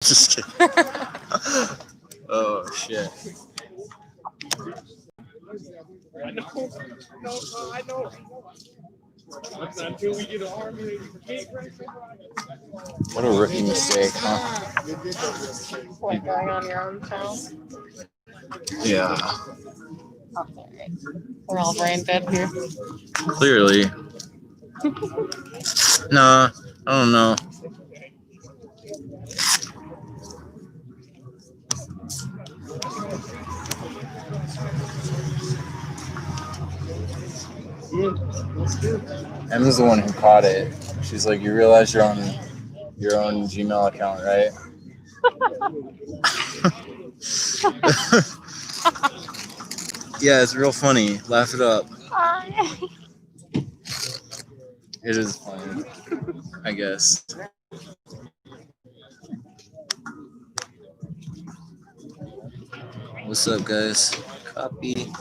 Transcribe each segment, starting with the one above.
Just kidding. Oh shit. I know. Until we get an army. What a rookie mistake, huh? What, going on your own channel? Yeah. Oh, sorry. We're all brain dead here. Clearly. Nah, I don't know. Emma's the one who caught it. She's like, "You realize you're on your own Gmail account, right?" Yeah, it's real funny. Laugh it up. It is funny, I guess. What's up, guys? Copy.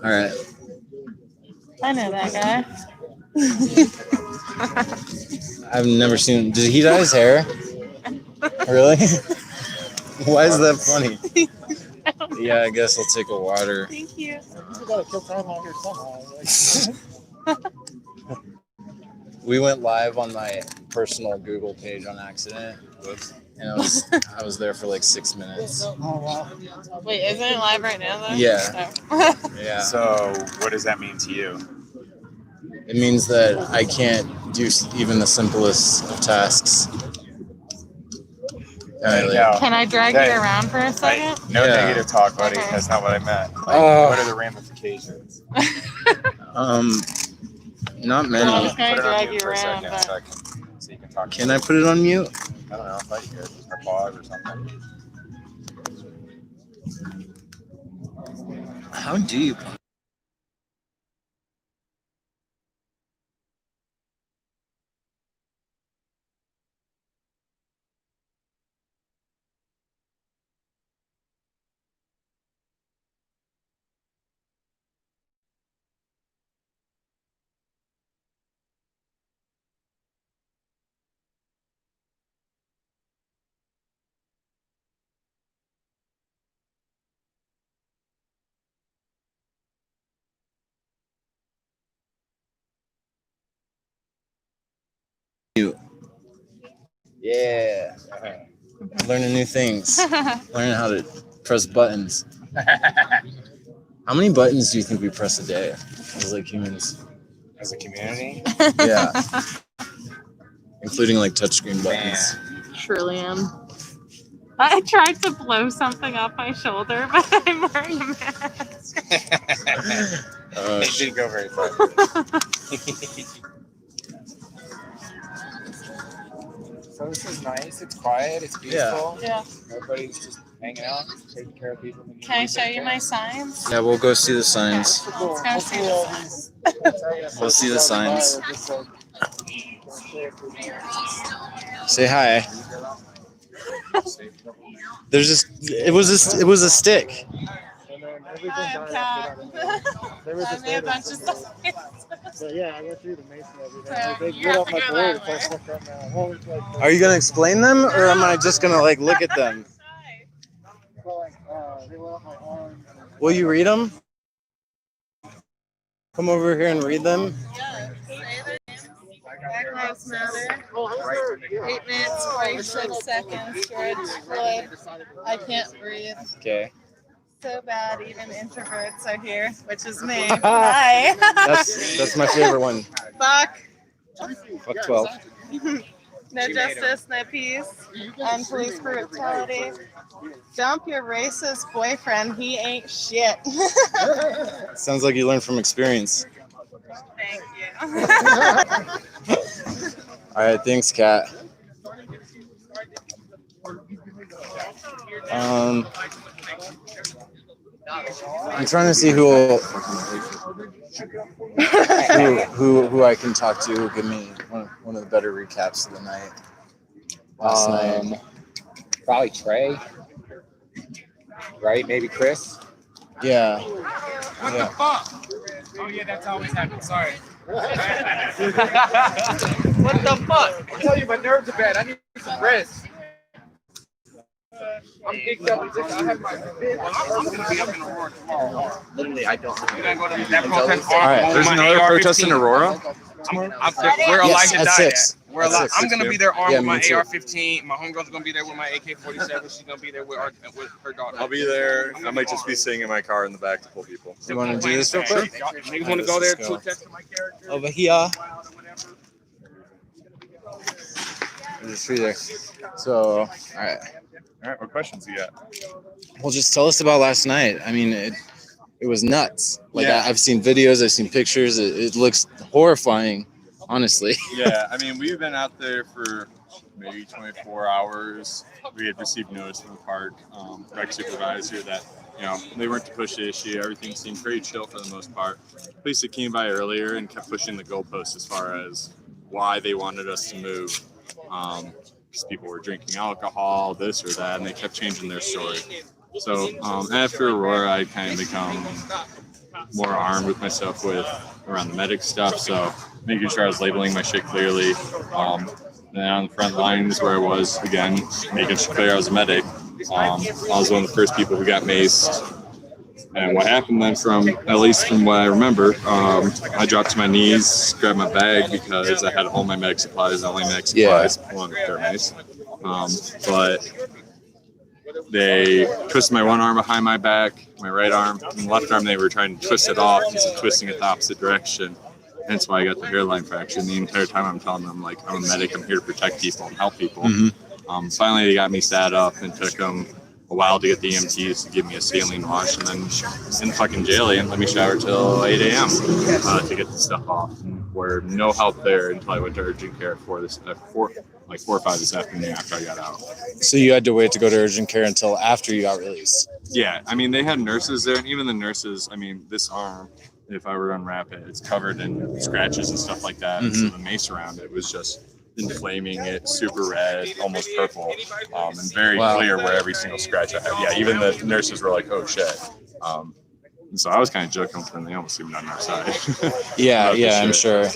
All right. I know that guy. I've never seen. Did he dye his hair? Really? Why is that funny? Yeah, I guess I'll take a water. Thank you. You gotta kill time on here somehow. We went live on my personal Google page on accident. And I was there for like 6 minutes. Oh wow. Wait, isn't it live right now though? Yeah. Oh. Yeah. So, what does that mean to you? It means that I can't do even the simplest of tasks. Can I drag you around for a second? No Yeah. negative talk, buddy. Okay. That's not what I meant. Oh. What are the ramifications? Not many. I'm just gonna Put it on drag mute you for a around, second, but so you can talk. Can I put it on mute? I don't know if I could. Or pause or something. How do you? Yeah. Learning new things. Learning how to press buttons. How many buttons do you think we press a day as like humans? As a community, Yeah. Including like touchscreen buttons. trillion. I tried to blow something off my shoulder, but I'm wearing a mask. it didn't go very far. So this is nice. It's quiet. It's peaceful. Yeah. Everybody's just hanging out, taking care of people. Can I show you my signs? Yeah, we'll go see the signs. Let's go see the signs. We'll see the signs. Say hi. There's just it was a stick. Hi, I'm Kat. I made a bunch of stuff. But yeah, I went through the Mason every day. So They you get have off to my go board that if I fuck up now. Well, it's like, Are you gonna explain them, or am I just gonna like look at them? they went off my arm. Will you read them? Come over here and read them. Yeah. Black Lives Matter. 8 minutes, 46 seconds. George Floyd. I can't breathe. Okay. So bad, even introverts are here, which is me. Hi. That's my favorite one. Fuck. Fuck 12. No justice, no peace. And police brutality. Dump your racist boyfriend. He ain't shit. Sounds like you learned from experience. Thank you. All right, thanks, Kat. I'm trying to see who I can talk to who give me one of the better recaps of the night. Last night. Probably Trey. Right? Maybe Chris. Yeah. What Yeah. the fuck? Oh yeah, that's always happened. Sorry. What the fuck? I tell you, my nerves are bad. I need some rest. I'm geeked up. I have my. I'm gonna be up in Aurora tomorrow. Literally, I don't. You're gonna go to that protest. All right. There's another protest in Aurora? We're Yes, Elijah at died 6. at. We're At alive. 6, I'm gonna 6 be there armed Yeah, with me my too. AR-15. My homegirl's gonna be there with my AK-47. She's gonna be there with her daughter. I'll be there. I might just be sitting in my car in the back to pull people. You want to do this real quick? Niggas want to go there to text my character. Over here. There's a tree there. So, all right. All right, what questions you got? Well, just tell us about last night. I mean, it was nuts. Like Yeah. I've seen videos, I've seen pictures. It looks horrifying, honestly. Yeah, I mean, we've been out there for maybe 24 hours. We had received notice from the park rec supervisor that, they weren't to push the issue. Everything seemed pretty chill for the most part. Police that came by earlier and kept pushing the goalposts as far as why they wanted us to move. Because people were drinking alcohol, this or that, and they kept changing their story. So after Aurora, I kind of become more armed with myself around the medic stuff. So making sure I was labeling my shit clearly. Then on the front lines where I was, again, making sure clear I was a medic. I was one of the first people who got maced. And what happened then at least from what I remember, I dropped to my knees, grabbed my bag because I had all my medic supplies, only medic supplies, along with their mace. But they twisted my one arm behind my back, my right arm, and the left arm they were trying to twist it off instead of twisting it the opposite direction. Hence why I got the hairline fracture. And the entire time I'm telling them, like, I'm a medic, I'm here to protect people and help people. Mm-hmm. Finally, they got me sat up and took them a while to get the EMTs to give me a saline wash, and then in the fucking jail they didn't let me shower till 8 a.m. To get the stuff off. And were no help there until I went to urgent care at 4 or 5 this afternoon after I got out. So you had to wait to go to urgent care until after you got released. Yeah, I mean, they had nurses there, and even the nurses, I mean, this arm, if I were to unwrap it, it's covered in scratches and stuff like that. So the mace around it was just inflaming it, super red, almost purple, and very clear where every single scratch I had. Yeah, even the nurses were like, oh shit. And so I was kind of joking with them. They almost seemed on our side. Yeah, I'm sure.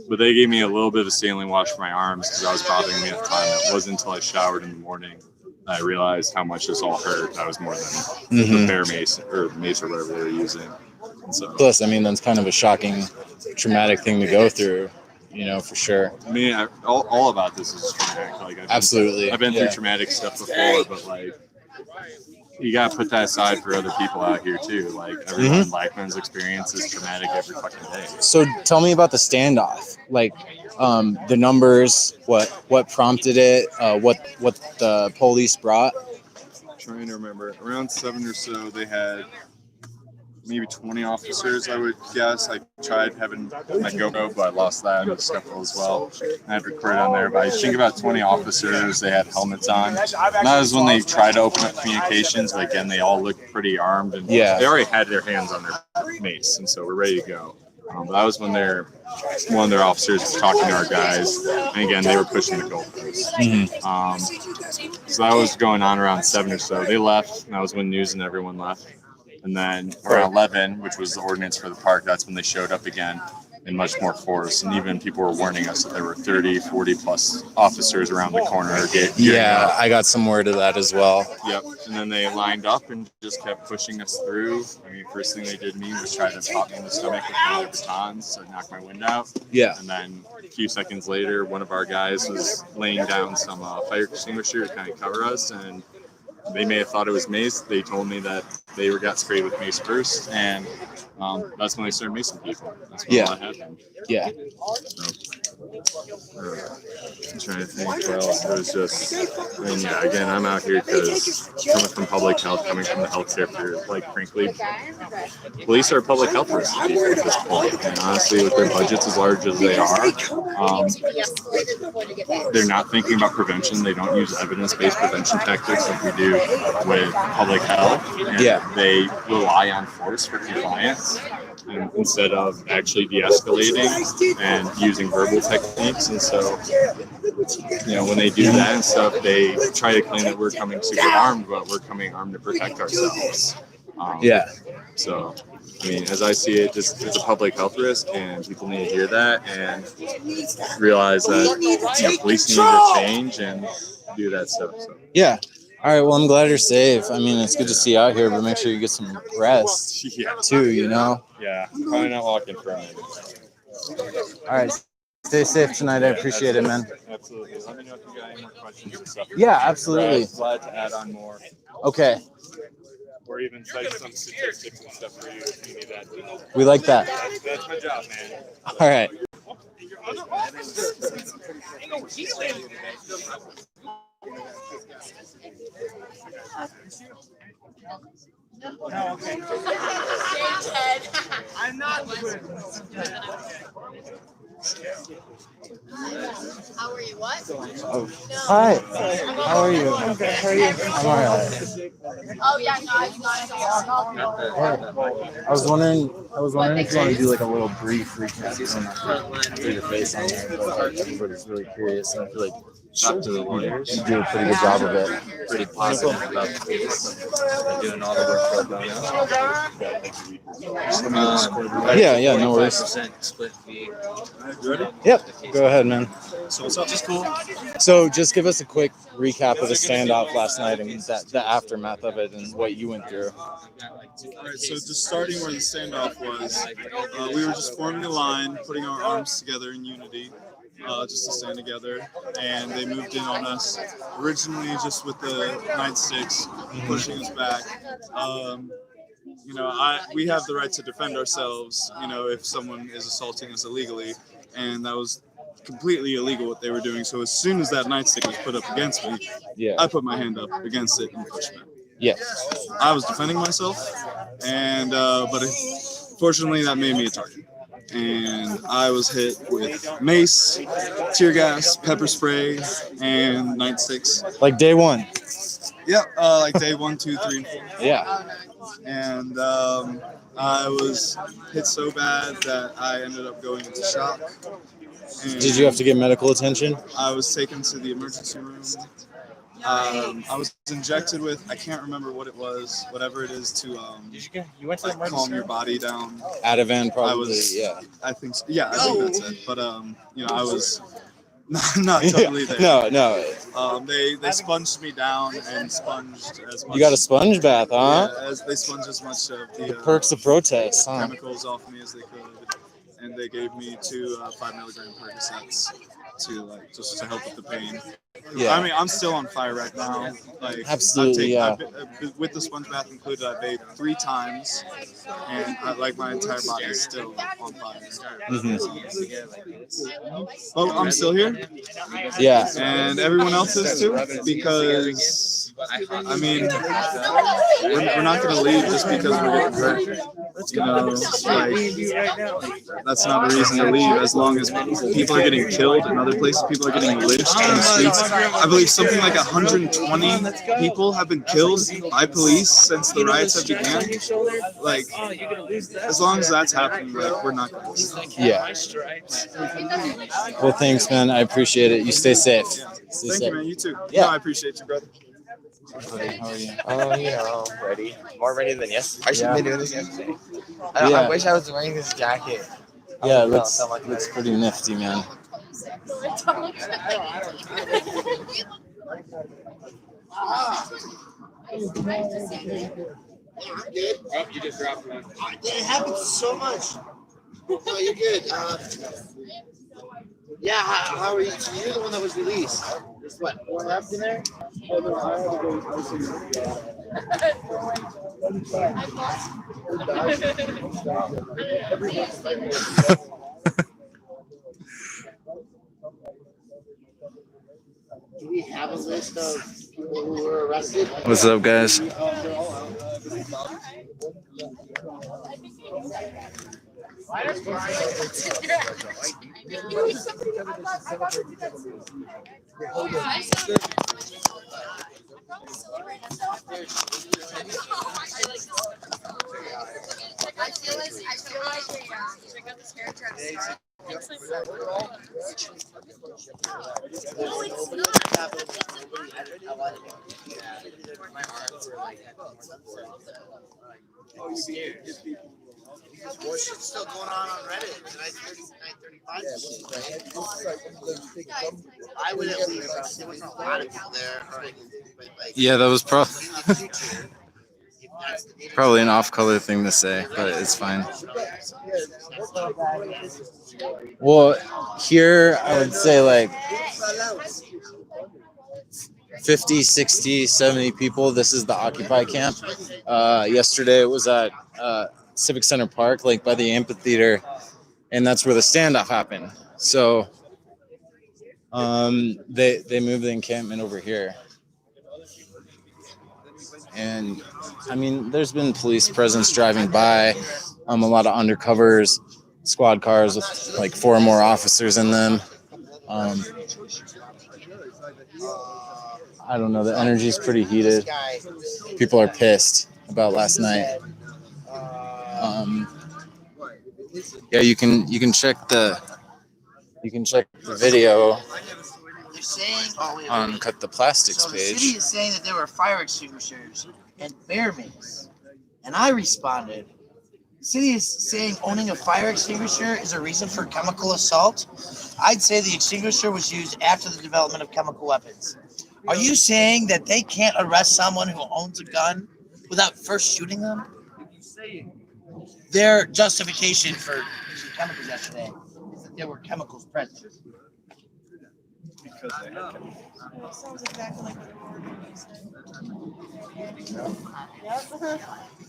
But they gave me a little bit of a saline wash for my arms because I was bothering me at the time. It wasn't until I showered in the morning that I realized how much this all hurt. That was more than the bear mace or whatever they were using. And so, Plus, I mean, that's kind of a shocking, traumatic thing to go through, for sure. I mean, all about this is traumatic. Like, Absolutely. I've been through traumatic stuff before, but like, you gotta put that aside for other people out here too. Like, everyone in Blackman's experience is traumatic every fucking day. So tell me about the standoff, like the numbers, what prompted it, what the police brought. Trying to remember, around 7 or so, they had maybe 20 officers, I would guess. I tried having my GoPro, but I lost that in the scuffle as well. I had recorded on there, but I think about 20 officers. They had helmets on. That was when they tried to open up communications, but again, they all looked pretty armed, and they already had their hands on their mace, and so we're ready to go. But that was when one of their officers was talking to our guys, and again, they were pushing the goalposts. So that was going on around 7 or so. They left, and that was when news and everyone left. And then around 11, which was the ordinance for the park, that's when they showed up again in much more force. And even people were warning us that there were 30, 40 plus officers around the corner. I got some word of that as well. Yep. And then they lined up and just kept pushing us through. I mean, first thing they did to me was try to pop me in the stomach with one of their batons to knock my wind out. Yeah. And then a few seconds later, one of our guys was laying down some fire extinguisher to kind of cover us, and they may have thought it was mace. They told me that they got sprayed with mace first, and that's when they started macing people. That's when all that happened. Yeah. So, I'm trying to think what else. It was just, I mean, yeah, again, I'm out here because coming from public health, coming from the healthcare field, like, frankly, police are public health risks at this point. And honestly, with their budgets as large as they are, they're not thinking about prevention. They don't use evidence-based prevention tactics like we do with public health. And they rely on force for compliance. And instead of actually de-escalating and using verbal techniques. And so, you know, when they do that and stuff, they try to claim that we're coming super armed, but we're coming armed to protect ourselves. So, I mean, as I see it, just it's a public health risk, and people need to hear that and realize that, you know, police need to change and do that stuff. So. Yeah. All right. Well, I'm glad you're safe. I mean, it's good to see you out here, but make sure you get some rest too, you know? Yeah. Probably not walking for a minute. All right. Stay safe tonight. I appreciate it, man. Absolutely. Let me know if you got any more questions and stuff. Yeah, absolutely. Glad to add on more. Okay. Or even cite some statistics and stuff for you if you need that. We like that. That's my job, man. All right. I'm not How are you? What? Hi. How are you? Okay, how are you? I'm all right. Oh yeah, no, I was wondering if you want to do like a little brief recap. Through your face on there, but everybody's really curious, and I feel like Talk to the lawyers. you do a pretty good job of it. Pretty positive about the case. They're doing all the work pro bono. Yeah, no worries. 45% split fee. Yep. Go ahead, man. So what's up? Just cool. So just give us a quick recap of the standoff last night and the aftermath of it and what you went through. All right, so just starting where the standoff was, we were just forming a line, putting our arms together in unity, just to stand together, and they moved in on us, originally just with the nightsticks, pushing us back. You know, we have the right to defend ourselves, you know, if someone is assaulting us illegally, and that was completely illegal what they were doing. So as soon as that nightstick was put up against me, I put my hand up against it and pushed back. Yes. I was defending myself, and but fortunately that made me a target. And I was hit with mace, tear gas, pepper spray, and nightsticks. Like day one. Yep, like day 1, 2, 3, and 4. Yeah. And I was hit so bad that I ended up going into shock. And Did you have to get medical attention? I was taken to the emergency room. I was injected with, I can't remember what it was, whatever it is to You went to the like calm your body down. Ativan, probably. I think so. Yeah, I think that's it. But you know, I was not totally there. No. They sponged me down and sponged as much. You got a sponge bath, huh? Yeah, they sponged as much of The perks of protest, huh? chemicals off me as they could, and they gave me 2 5-milligram Percocets to like just to help with the pain. Yeah. I mean, I'm still on fire right now. Like Absolutely, with the sponge bath included, I bathed 3 times, and like my entire body is still on fire. But I'm still here. Yeah. And everyone else is too, because I mean, we're not going to leave just because we're getting hurt. You know, like that's not a reason to leave. As long as people are getting killed in other places, people are getting lynched in the streets. I believe something like 120 people have been killed by police since the riots have began. Like, as long as that's happening, like, we're not going to stop. Yeah. Well, thanks, man. I appreciate it. You stay safe. Yeah. Stay Thank safe. you, man. You too. Yeah. No, I appreciate you, brother. How are you? You know, ready. More ready than yesterday. I should have been doing this yesterday. Yeah. I wish I was wearing this jacket. Yeah, looks pretty nifty, man. Oh, you just dropped one. It happens so much. No, you're good. Yeah, how are you? So you're the one that was released. There's what, 4 left in there? have a list of people who were arrested? What's up, guys? More shit's still going on Reddit. 9:35. I would at least. There was a lot of people there. Yeah, that was probably an off-color thing to say, but it's fine. Well, here I would say like 50, 60, 70 people. This is the Occupy camp. Yesterday it was at Civic Center Park, like by the amphitheater, and that's where the standoff happened. So they moved the encampment over here. And I mean, there's been police presence driving by, a lot of undercovers, squad cars with like 4 more officers in them. I don't know, the energy's pretty heated. People are pissed about last night. Yeah, you can check the video They're saying, on Cut the Plastics so the page. city is saying that there were fire extinguishers and bear mace. And I responded, the city is saying owning a fire extinguisher is a reason for chemical assault. I'd say the extinguisher was used after the development of chemical weapons. Are you saying that they can't arrest someone who owns a gun without first shooting them? Their justification for using chemicals yesterday is that there were chemicals present. Sounds exactly like what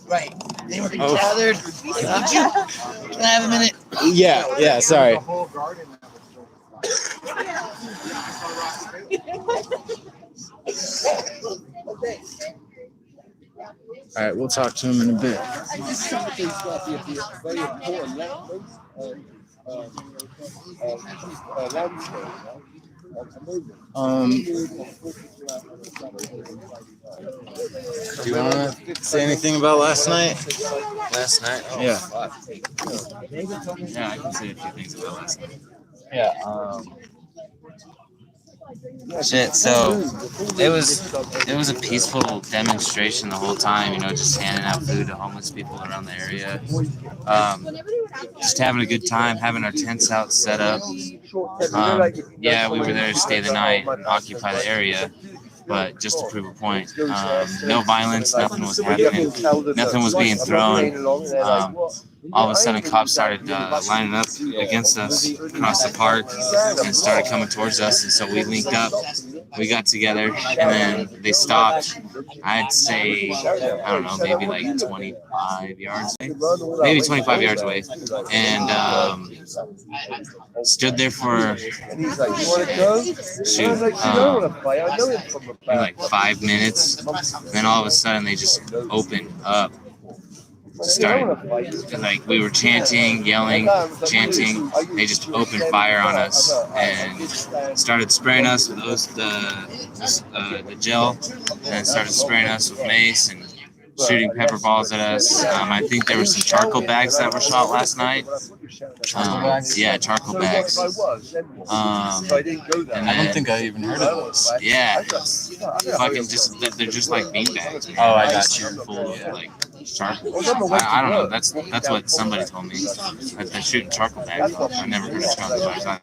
Right. They were gathered. Can I have a minute? Yeah, sorry. All right, we'll talk to him in a bit. Do you want to say anything about last night? Last night? Oh, Yeah. fuck. Yeah, I can say a few things about last night. Yeah. Shit, so it was a peaceful demonstration the whole time, you know, just handing out food to homeless people around the area. Just having a good time, having our tents out set up. Yeah, we were there to stay the night and occupy the area, but just to prove a point. No violence, nothing was happening, nothing was being thrown. All of a sudden, cops started lining up against us across the park and started coming towards us. And so we linked up, we got together, and then they stopped. I'd say, I don't know, maybe like 25 yards away, maybe 25 yards away, and stood there for like 5 minutes. And then all of a sudden, they just opened up. Started, like, we were chanting, yelling, chanting. They just opened fire on us and started spraying us with the gel, and started spraying us with mace and shooting pepper balls at us. I think there were some charcoal bags that were shot last night. Yeah, charcoal bags. And I don't think I even heard of those. Yeah, fucking just, they're just like bean bags. Man. Oh, I got you. Full of like charcoal. I don't know. That's what somebody told me. That they're shooting charcoal bags off. I never heard of charcoal bags either.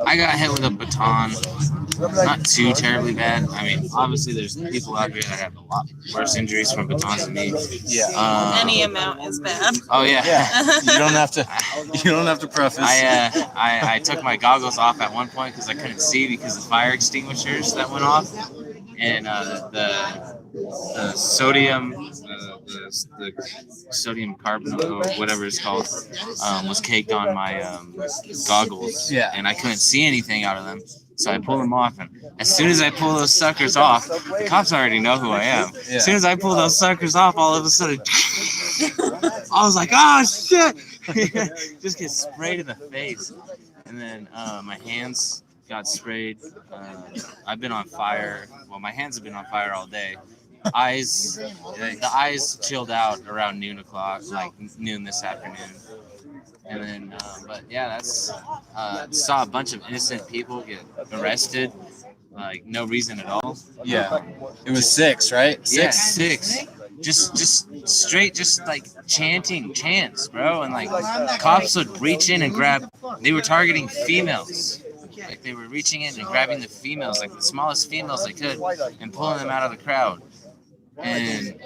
I got hit with a baton. Not too terribly bad. I mean, obviously, there's people out here that have a lot worse injuries from batons than me. Yeah. Any amount is bad. Oh yeah. You don't have to. You don't have to preface. I took my goggles off at one point because I couldn't see because of fire extinguishers that went off, and the sodium, the sodium carbonate or whatever it's called, was caked on my goggles. Yeah. And I couldn't see anything out of them. So I pull them off, and as soon as I pull those suckers off, the cops already know who I am. Yeah. As soon as I pull those suckers off, all of a sudden, I was like, "Oh shit!" Just get sprayed in the face, and then my hands got sprayed. I've been on fire. Well, my hands have been on fire all day. The eyes chilled out around noon this afternoon. And then, but yeah, that's saw a bunch of innocent people get arrested, like no reason at all. Yeah. It was 6, right? Yeah, 6. 6. Just straight, just like chanting chants, bro. And like cops would reach in and grab. They were targeting females. Like they were reaching in and grabbing the females, like the smallest females they could, and pulling them out of the crowd. And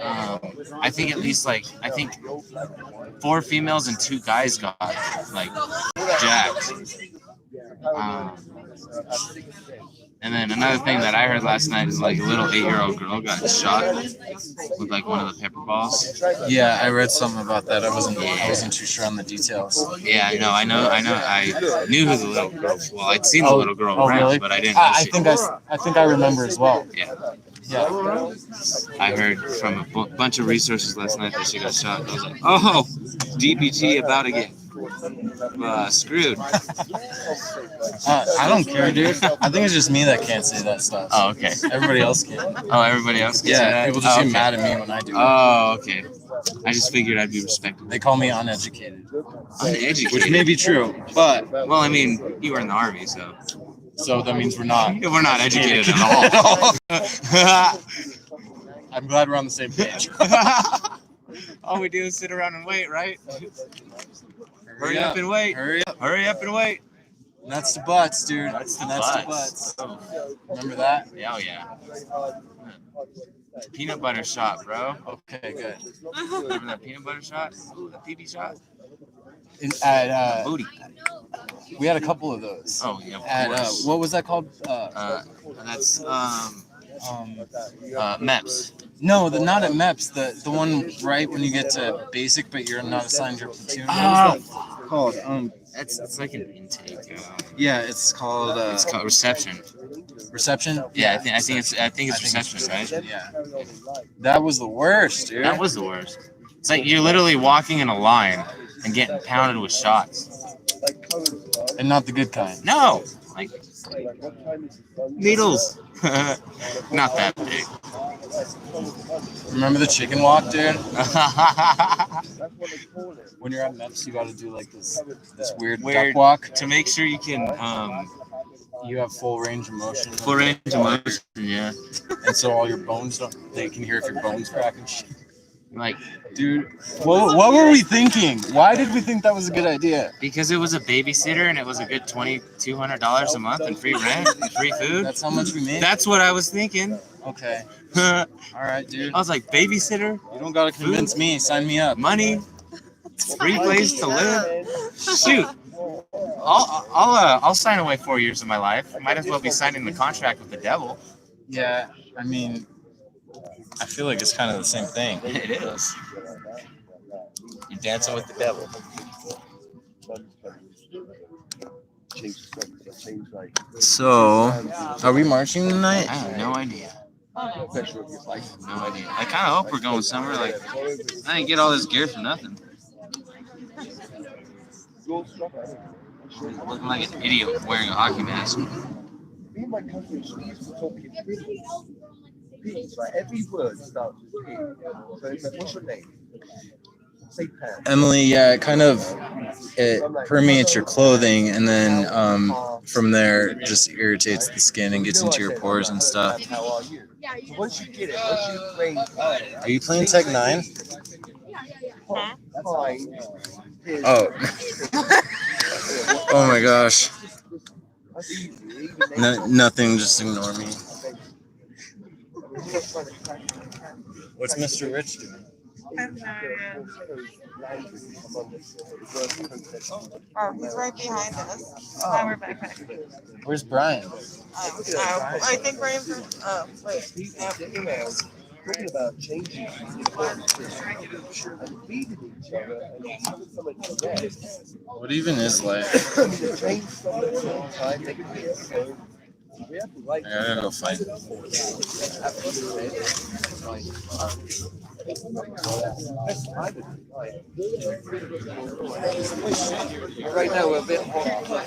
I think at least 4 females and 2 guys got like jacked. And then another thing that I heard last night is like a little 8-year-old girl got shot with like one of the pepper balls. Yeah, I read something about that. I wasn't too sure on the details. Yeah, I know. I knew who the little girl. Well, I'd seen the little girl around, really? but I didn't know I think I remember as well. Yeah. Yeah. I heard from a bunch of resources last night that she got shot. I was like, oh, DPG about to get screwed. I don't care, dude. I think it's just me that can't say that stuff. Oh, okay. Everybody else can. Oh, everybody else can say Yeah, that? people just Oh, get okay. mad at me when I do it. Oh, okay. I just figured I'd be respected. They call me uneducated, Uneducated. which may be true, but Well, I mean, you were in the army, so that means we're not. we're not educated at all. I'm glad we're on the same page. All we do is sit around and wait, right? Hurry up and wait. Hurry up. Hurry up and wait. Nuts to butts, dude. Nuts to Nuts to butts. butts. Remember that? Yeah, oh yeah. Peanut butter shot, bro. Okay, good. Remember that peanut butter shot? Ooh, the PB shot? At Booty. we had a couple of those. Oh, yeah, of At course. what was that called? That's MEPS. No, not at MEPS. The one right when you get to basic, but you're not assigned your platoon. Oh, Called it's like an intake. yeah, it's called It's called reception. reception. Yeah, I think it's reception, right? Yeah, that was the worst, dude. That was the worst. It's like you're literally walking in a line and getting pounded with shots. And not the good kind. No, like needles. Not that big. Remember the chicken walk, dude? When you're at MEPS, you got to do like this weird duck walk. To make sure you can You have full range of motion. full range of motion. Yeah, And so all your bones they can hear if your bones crack and shit. like Dude, what were we thinking? Why did we think that was a good idea? because it was a babysitter and it was a good $200 a month and free rent and free food. That's how much we made. That's what I was thinking. Okay. I All right, dude. was like, babysitter, You don't gotta convince me. Sign me up. money, free place to live. Shoot, I'll sign away 4 years of my life. Might as well be signing the contract with the devil. Yeah, I mean, I feel like it's kind of the same thing. It is. You're dancing with the devil. So, are we marching tonight? I have no idea. I have no idea. I kind of hope we're going somewhere. Like, I didn't get all this gear for nothing. Looking like an idiot wearing a hockey mask. Every word starts with P. So it's like, what's your name? Say Pam. Emily, yeah, it permeates your clothing, and then from there, it just irritates the skin and gets into your pores and stuff. How are you? So once you get it, once you train, Are you playing Tech 9? fine. Oh. Oh my gosh. That's easy. Nothing, just ignore me. What's Mr. Rich doing? I have no idea. Oh, he's right behind us. Now we're backpacking. Where's Brian? I think Brian's. Oh, wait. These emails talking about changing and feeding each other and having something to rest. What even is life? Change from the same time, they can be so I gotta go find it. Right now, we're a bit hot.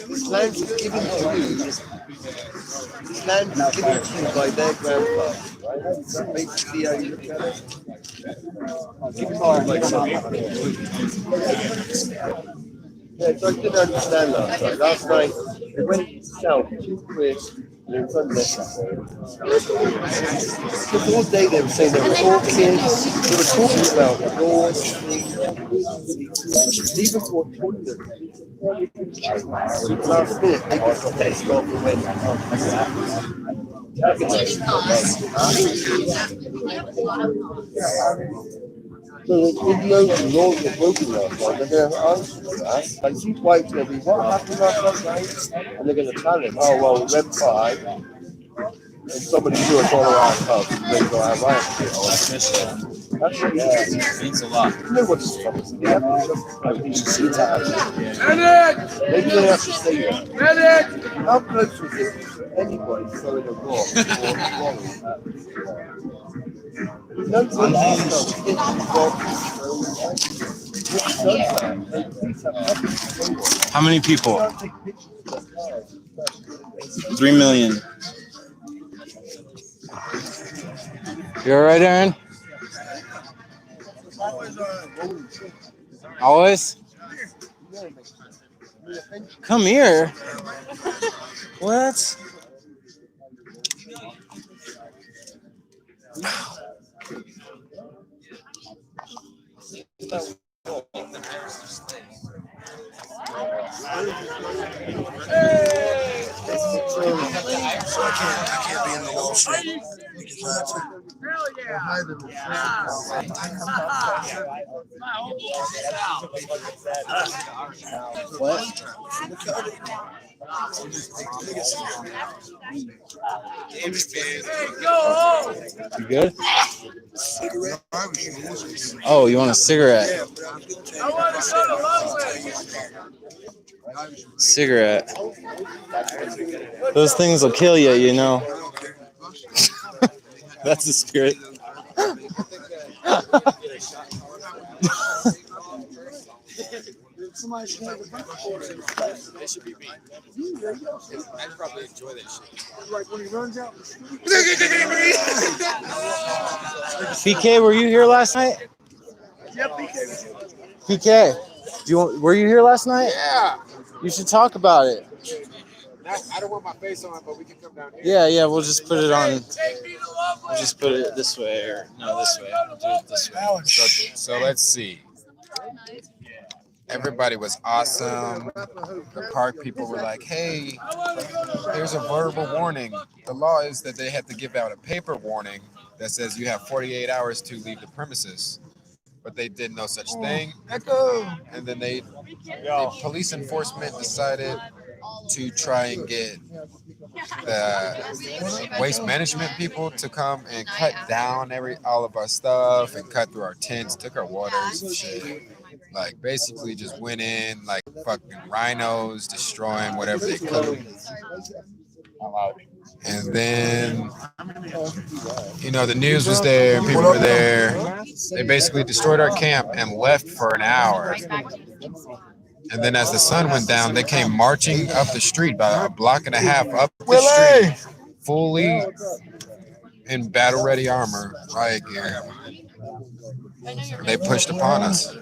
This land was given to you. This land was given to you by their grandpa. Basically, how you look at it. Yeah, so I didn't understand last night. Last night, they went south too quick. And it was unnecessary. Because all day they were saying they were talking, they were talking about laws, even for toilets. Last minute, they got the test off and went. So the Indians and laws were broken last night. They're going to answer for that. Like these whites are going to be, what happened last night? And they're going to tell him, oh, well, Red 5, and somebody threw a $1 out of and they go out right. That's what it Means a lot. You know what it's from. They have to see that. Maybe they have to say that. How close was it to anybody throwing a rock or no How many people? 3 million. You all right, Aaron? Always? Come here. What? I can't be in the Wall Street. What? You good? Oh, you want a cigarette? Cigarette. Those things will kill you, you know. That's the spirit. I'd probably enjoy that shit. PK, were you here last night? Yeah, PK. PK, were you here last night? Yeah. You should talk about it. I don't want my face on, but we can come down here. Yeah, we'll just put it on. We'll just put it this way or no, this way. We'll do it this way. So let's see. Everybody was awesome. The park people were like, hey, there's a verbal warning. The law is that they have to give out a paper warning that says you have 48 hours to leave the premises. But they did no such thing. And then the police enforcement decided to try and get the waste management people to come and cut down all of our stuff and cut through our tents, took our waters and shit. Like basically just went in like fucking rhinos, destroying whatever they could. And then, the news was there, people were there. They basically destroyed our camp and left for an hour. And then as the sun went down, they came marching up the street, about a block and a half up the street, fully in battle-ready armor, riot gear. They pushed upon us.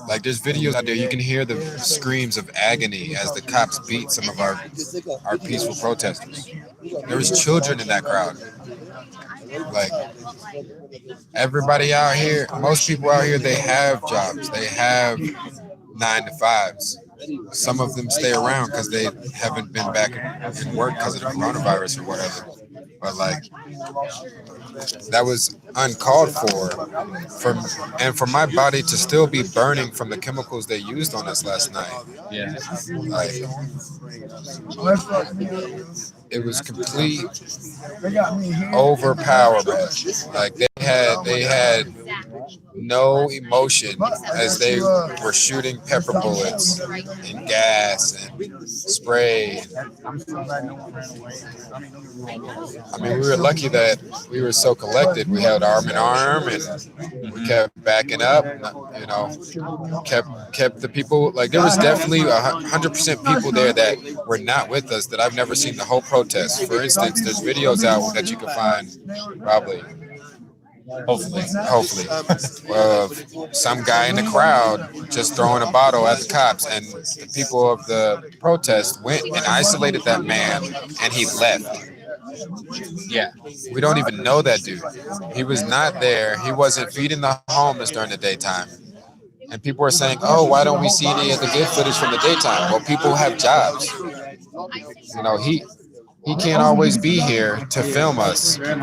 Like there's videos out there, you can hear the screams of agony as the cops beat some of our peaceful protesters. There was children in that crowd. Like everybody out here, most people out here, they have jobs. They have 9-to-5s. Some of them stay around because they haven't been back in work because of the coronavirus or whatever. But like that was uncalled for my body to still be burning from the chemicals they used on us last night. Yeah. Like it was complete overpowerment. Like they had no emotion as they were shooting pepper bullets and gas and spray. I mean, we were lucky that we were so collected. We held arm in arm and we kept backing up, you know, kept the people, like there was definitely 100% people there that were not with us that I've never seen the whole protest. For instance, there's videos out that you can find probably. Hopefully, of some guy in the crowd just throwing a bottle at the cops, and the people of the protest went and isolated that man, and he left. Yeah, we don't even know that dude. He was not there. He wasn't feeding the homeless during the daytime. And people are saying, "Oh, why don't we see any of the good footage from the daytime?" Well, people have jobs. You know, he can't always be here to film us. And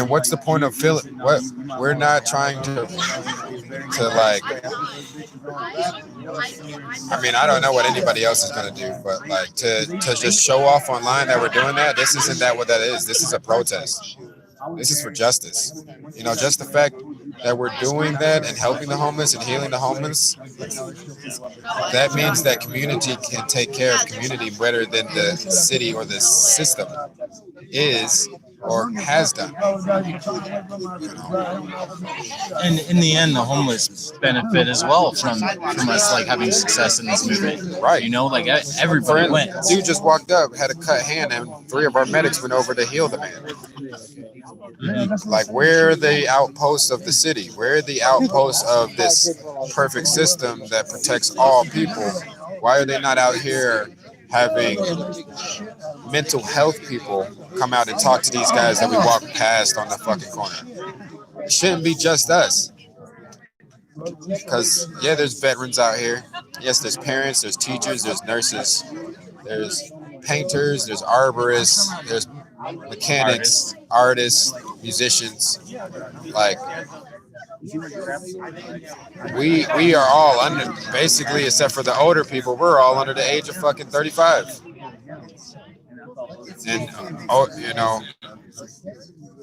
what's the point of filming? What we're not trying to like. I mean, I don't know what anybody else is gonna do, but like to just show off online that we're doing that. This isn't that what that is. This is a protest. This is for justice. You know, just the fact that we're doing that and helping the homeless and healing the homeless, that means that community can take care of community better than the city or the system is or has done. And in the end, the homeless benefit as well from us like having success in this movement. Right. You know, like everybody wins. Dude just walked up, had a cut hand, and 3 of our medics went over to heal the man. Like, where are the outposts of the city? Where are the outposts of this perfect system that protects all people? Why are they not out here having mental health people come out and talk to these guys that we walk past on the fucking corner? It shouldn't be just us. Because, yeah, there's veterans out here. Yes, there's parents, there's teachers, there's nurses, there's painters, there's arborists, there's mechanics, artists, musicians. Like, we are all under, basically, except for the older people, we're all under the age of fucking 35. And, you know,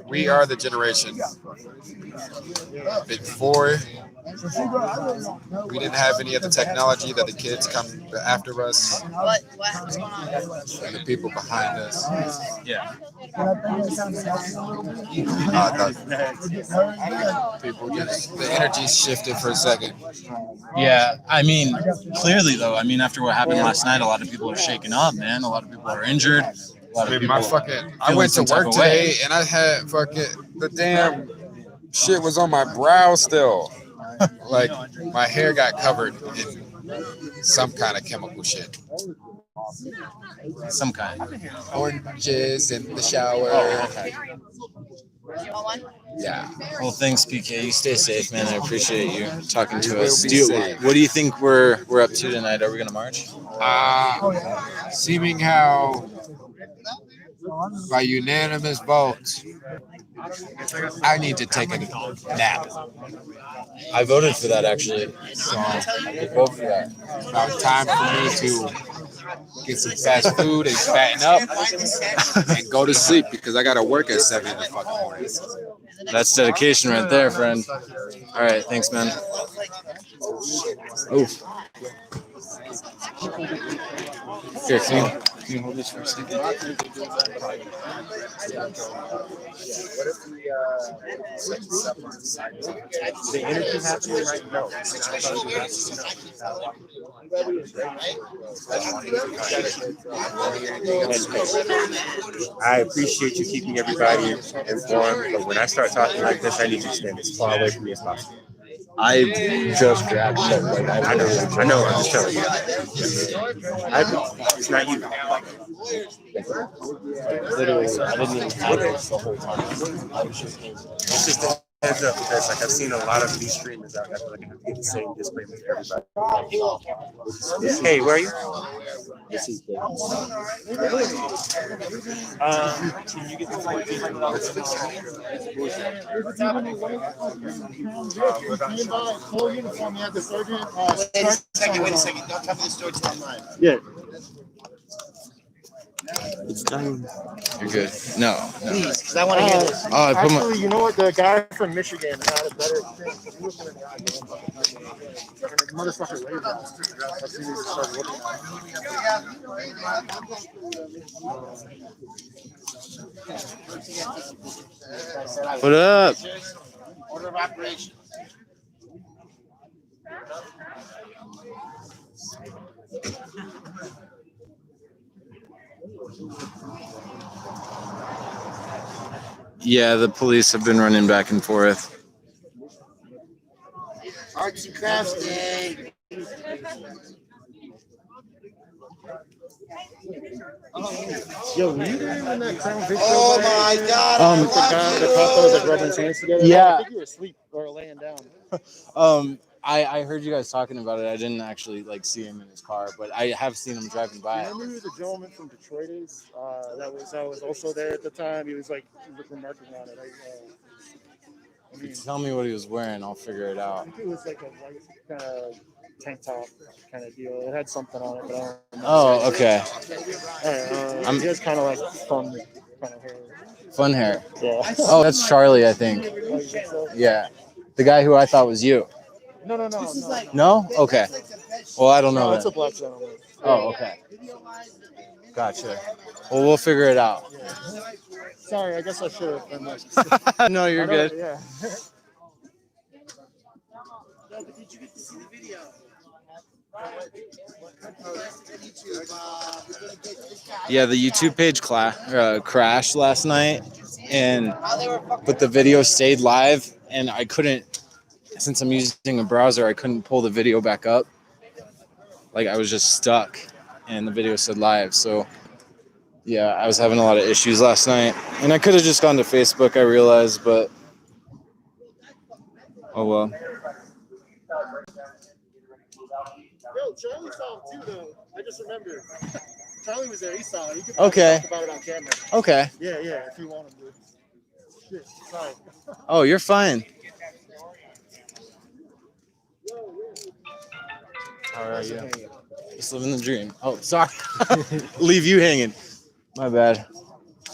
we are the generation before we didn't have any of the technology that the kids come after us What's going on? and the people behind us. Yeah. People just, the energy shifted for a second. Yeah, I mean, clearly though, I mean, after what happened last night, a lot of people are shaken up, man. A lot of people are injured. A lot of people I went to work today and I had fucking, the damn shit was on my brow still. Like, my hair got covered in some kind of chemical shit. Some kind. Oranges in the shower. Oh, okay. Yeah. Well, thanks, PK. You stay safe, man. I appreciate you talking to We'll us. be safe. What do you think we're up to tonight? Are we gonna march? Seeming how by unanimous vote, I need to take a nap. I voted for that actually. So Vote for that. it's about time for me to get some fast food and fatten up and go to sleep because I gotta work at 7 in the fucking morning. That's dedication right there, friend. All right, thanks, man. Oof. Here, can you hold this for a second? The energy happening right now. I appreciate you keeping everybody informed, but when I start talking like this, I need you to stand as far away from me as possible. I just grabbed it. Like, I know, I'm just telling you. It's not you. Literally, I didn't even have it the whole time. I was just It's just a heads up because like I've seen a lot of these streamers out there, I feel like I have to get the same disclaimer for everybody. Hey, where are you? Can you get the flight? Wait a second. Don't tell me the story till I'm live. Yeah. It's dying. You're good. No. Please, because I want to hear this. Oh, I put my. Actually, you know what? The guy from Michigan had a better experience. He was in the guy. And the motherfucker laid down. As soon as he started looking at him. What up? Order of operation. Yeah, the police have been running back and forth. Arts and crafts day. Yo, were you there when that Crown Vic Oh my God! Um, the cop that was like rubbing his hands together? Yeah. I think you were asleep or laying down. I heard you guys talking about it. I didn't actually like see him in his car, but I have seen him driving by. Remember who the gentleman from Detroit is? That was also there at the time. He was remarking on it. I mean, Tell me what he was wearing. I'll figure it I out. think it was like a white kind of tank top kind of deal. It had something on it, but I don't remember. Oh, okay. He has kind of like fun kind of hair. Fun hair. Yeah. Oh, that's Charlie, I think. Oh, you think so? Yeah. The guy who I thought was you. No. No? Okay. Well, I don't know. No, it's a Then. black gentleman. Oh, okay. Gotcha. Well, we'll figure it out. Sorry, I guess I should have been like. No, you're good. Yeah. Did you get to see the video? Yeah, the YouTube page crashed last night, but the video stayed live, and I couldn't. Since I'm using a browser, I couldn't pull the video back up. Like I was just stuck, and the video said live. So, yeah, I was having a lot of issues last night, and I could have just gone to Facebook. I realized, but oh well. Yo, Charlie saw him too, though. I just remembered. Charlie was there. He saw it. He could Okay. talk about it on camera. Okay. Yeah, if you want him to. Shit, sorry. Oh, you're fine. How are you? Just living the dream. Oh, sorry. Leave you hanging. My bad.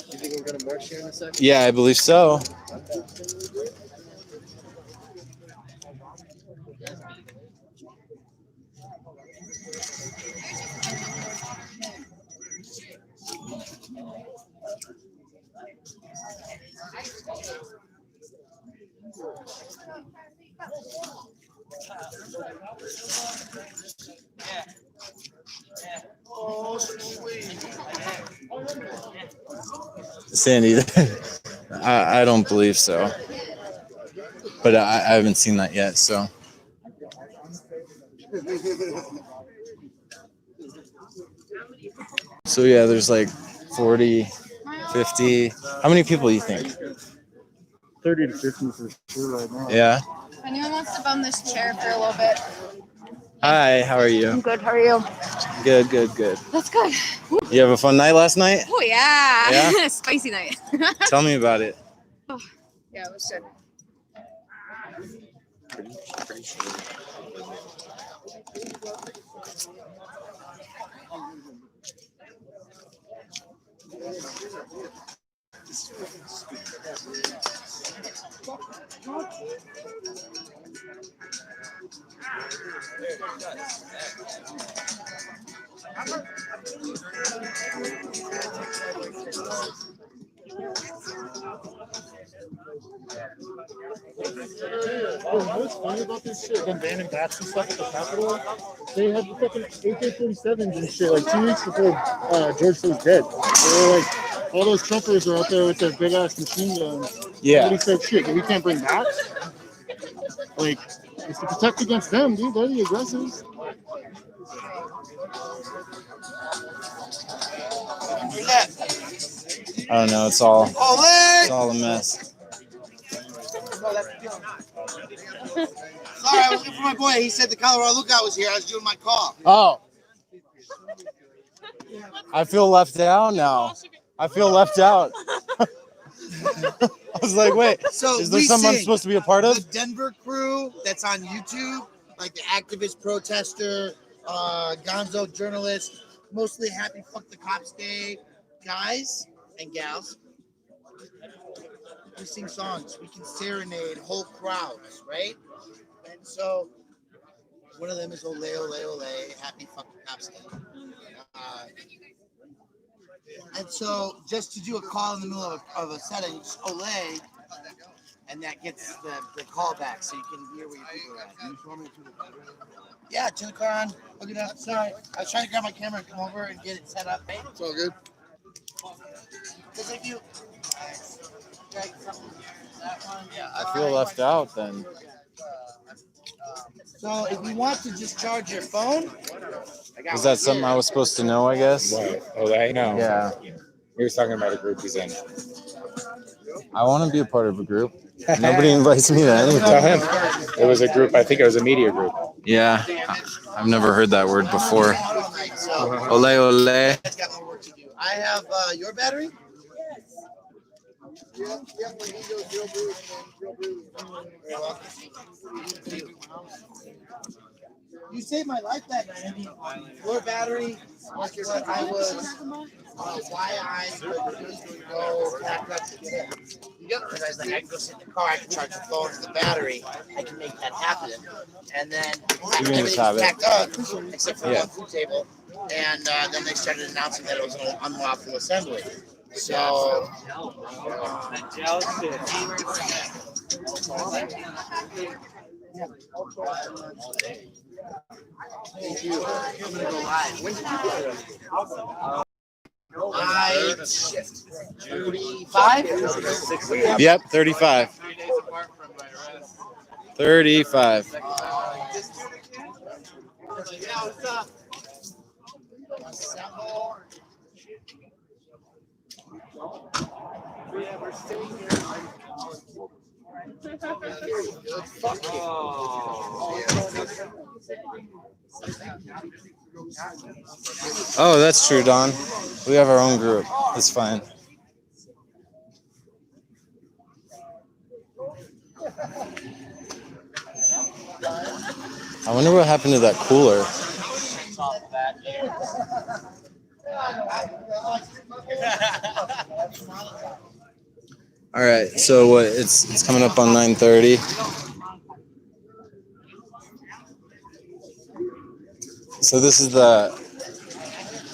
You think we're gonna march here in a second? Yeah, I believe so. Sandy, I don't believe so. But I haven't seen that yet, so. So yeah, there's like 40, 50. How many people do you think? 30 to 50 for sure right now. Yeah. If anyone wants to bum this chair for a little bit. Hi, how are you? I'm good. How are you? Good. That's good. You have a fun night last night? Oh yeah. Yeah? Spicy night. Tell me about it. Yeah, it was good. Pretty sure. What's funny about this shit? Them banning bats and stuff at the Capitol. They had the fucking AK-47s and shit like 2 weeks before George was dead. They were like, all those Trumpers are out there with their big ass machine guns. Yeah. Nobody said shit, but we can't bring bats. Like, it's to protect against them, dude. They're the aggressors. I don't know. It's all a mess. Sorry, I was looking for my boy. He said the Colorado Lookout was here. I was doing my call. Oh. I feel left out now. I feel left out. I was like, wait, So is there we something I'm sing. supposed to be a part of? The Denver crew that's on YouTube, like the activist, protester, gonzo journalist, mostly happy fuck the cops day. guys and gals, we sing songs. We can serenade whole crowds, right? And so one of them is Ole, Ole, Ole, Happy Fucking Cops Day. And so just to do a call in the middle of a setting, just Ole, and that gets the call back so you can hear where your people are at. Yeah, turn the car on. Look it up. Sorry. I was trying to grab my camera and come over and get it set up. It's all good. Just like you. Yeah, I feel left out then. So if you want to just charge your phone. Was that something I was supposed to know, I guess? What? Oh, I know. Yeah. He was talking about a group he's in. I want to be a part of a group. Nobody invites me to anything. Tell him. It was a group, I think it was a media group. Yeah, I've never heard that word before. Ole, ole. I have your battery. You saved my life that night. I mean, your battery was what I was, why I would go pack up to get it. Because I was like, I can go sit in the car, I can charge the phone and the battery, I can make that happen. And then everything was packed up, except for one food table. And then they started announcing that it was an unlawful assembly. So, thank you. I'm gonna go live. When did you get it? 35? Yep, 35. 35. Oh, that's true, Don. We have our own group. It's fine. I wonder what happened to that cooler. All right, so what? It's coming up on 9:30. So this is the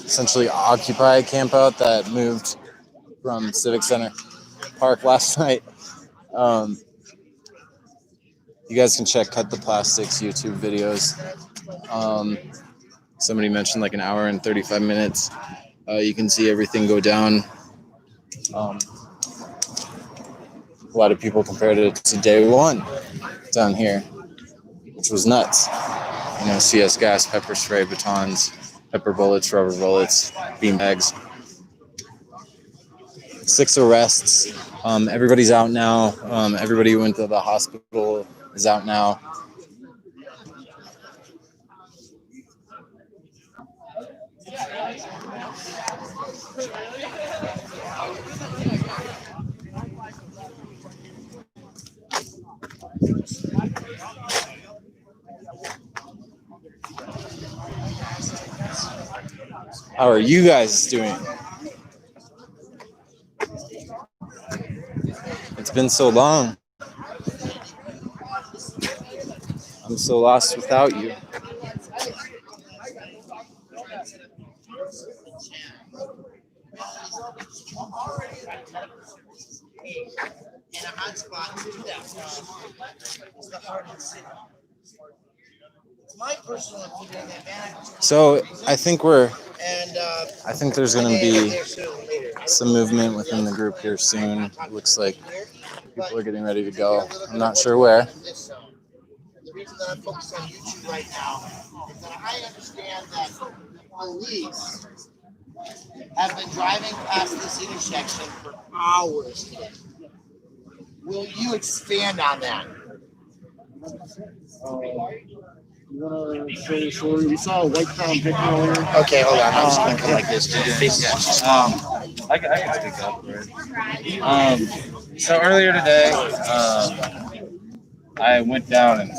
essentially Occupy campout that moved from Civic Center Park last night. You guys can check Cut the Plastics YouTube videos. Somebody mentioned like an hour and 35 minutes. You can see everything go down. A lot of people compared it to day one down here, which was nuts. You know, CS gas, pepper spray, batons, pepper bullets, rubber bullets, bean bags. 6 arrests. Everybody's out now. Everybody who went to the hospital is out now. How are you guys doing? It's been so long. I'm so lost without you. In a hot spot to do that is the heart of the city. It's my personal opinion that management. So I think there's going to be some movement within the group here soon. It looks like people are getting ready to go. I'm not sure where. The reason that I'm focused on YouTube right now is that I understand that police have been driving past this intersection for hours today. Will you expand on that? You want to say the story? We saw a white Crown Vic earlier. Okay, hold on. I'm just going to come like this. I can speak up. Right? So earlier today, I went down and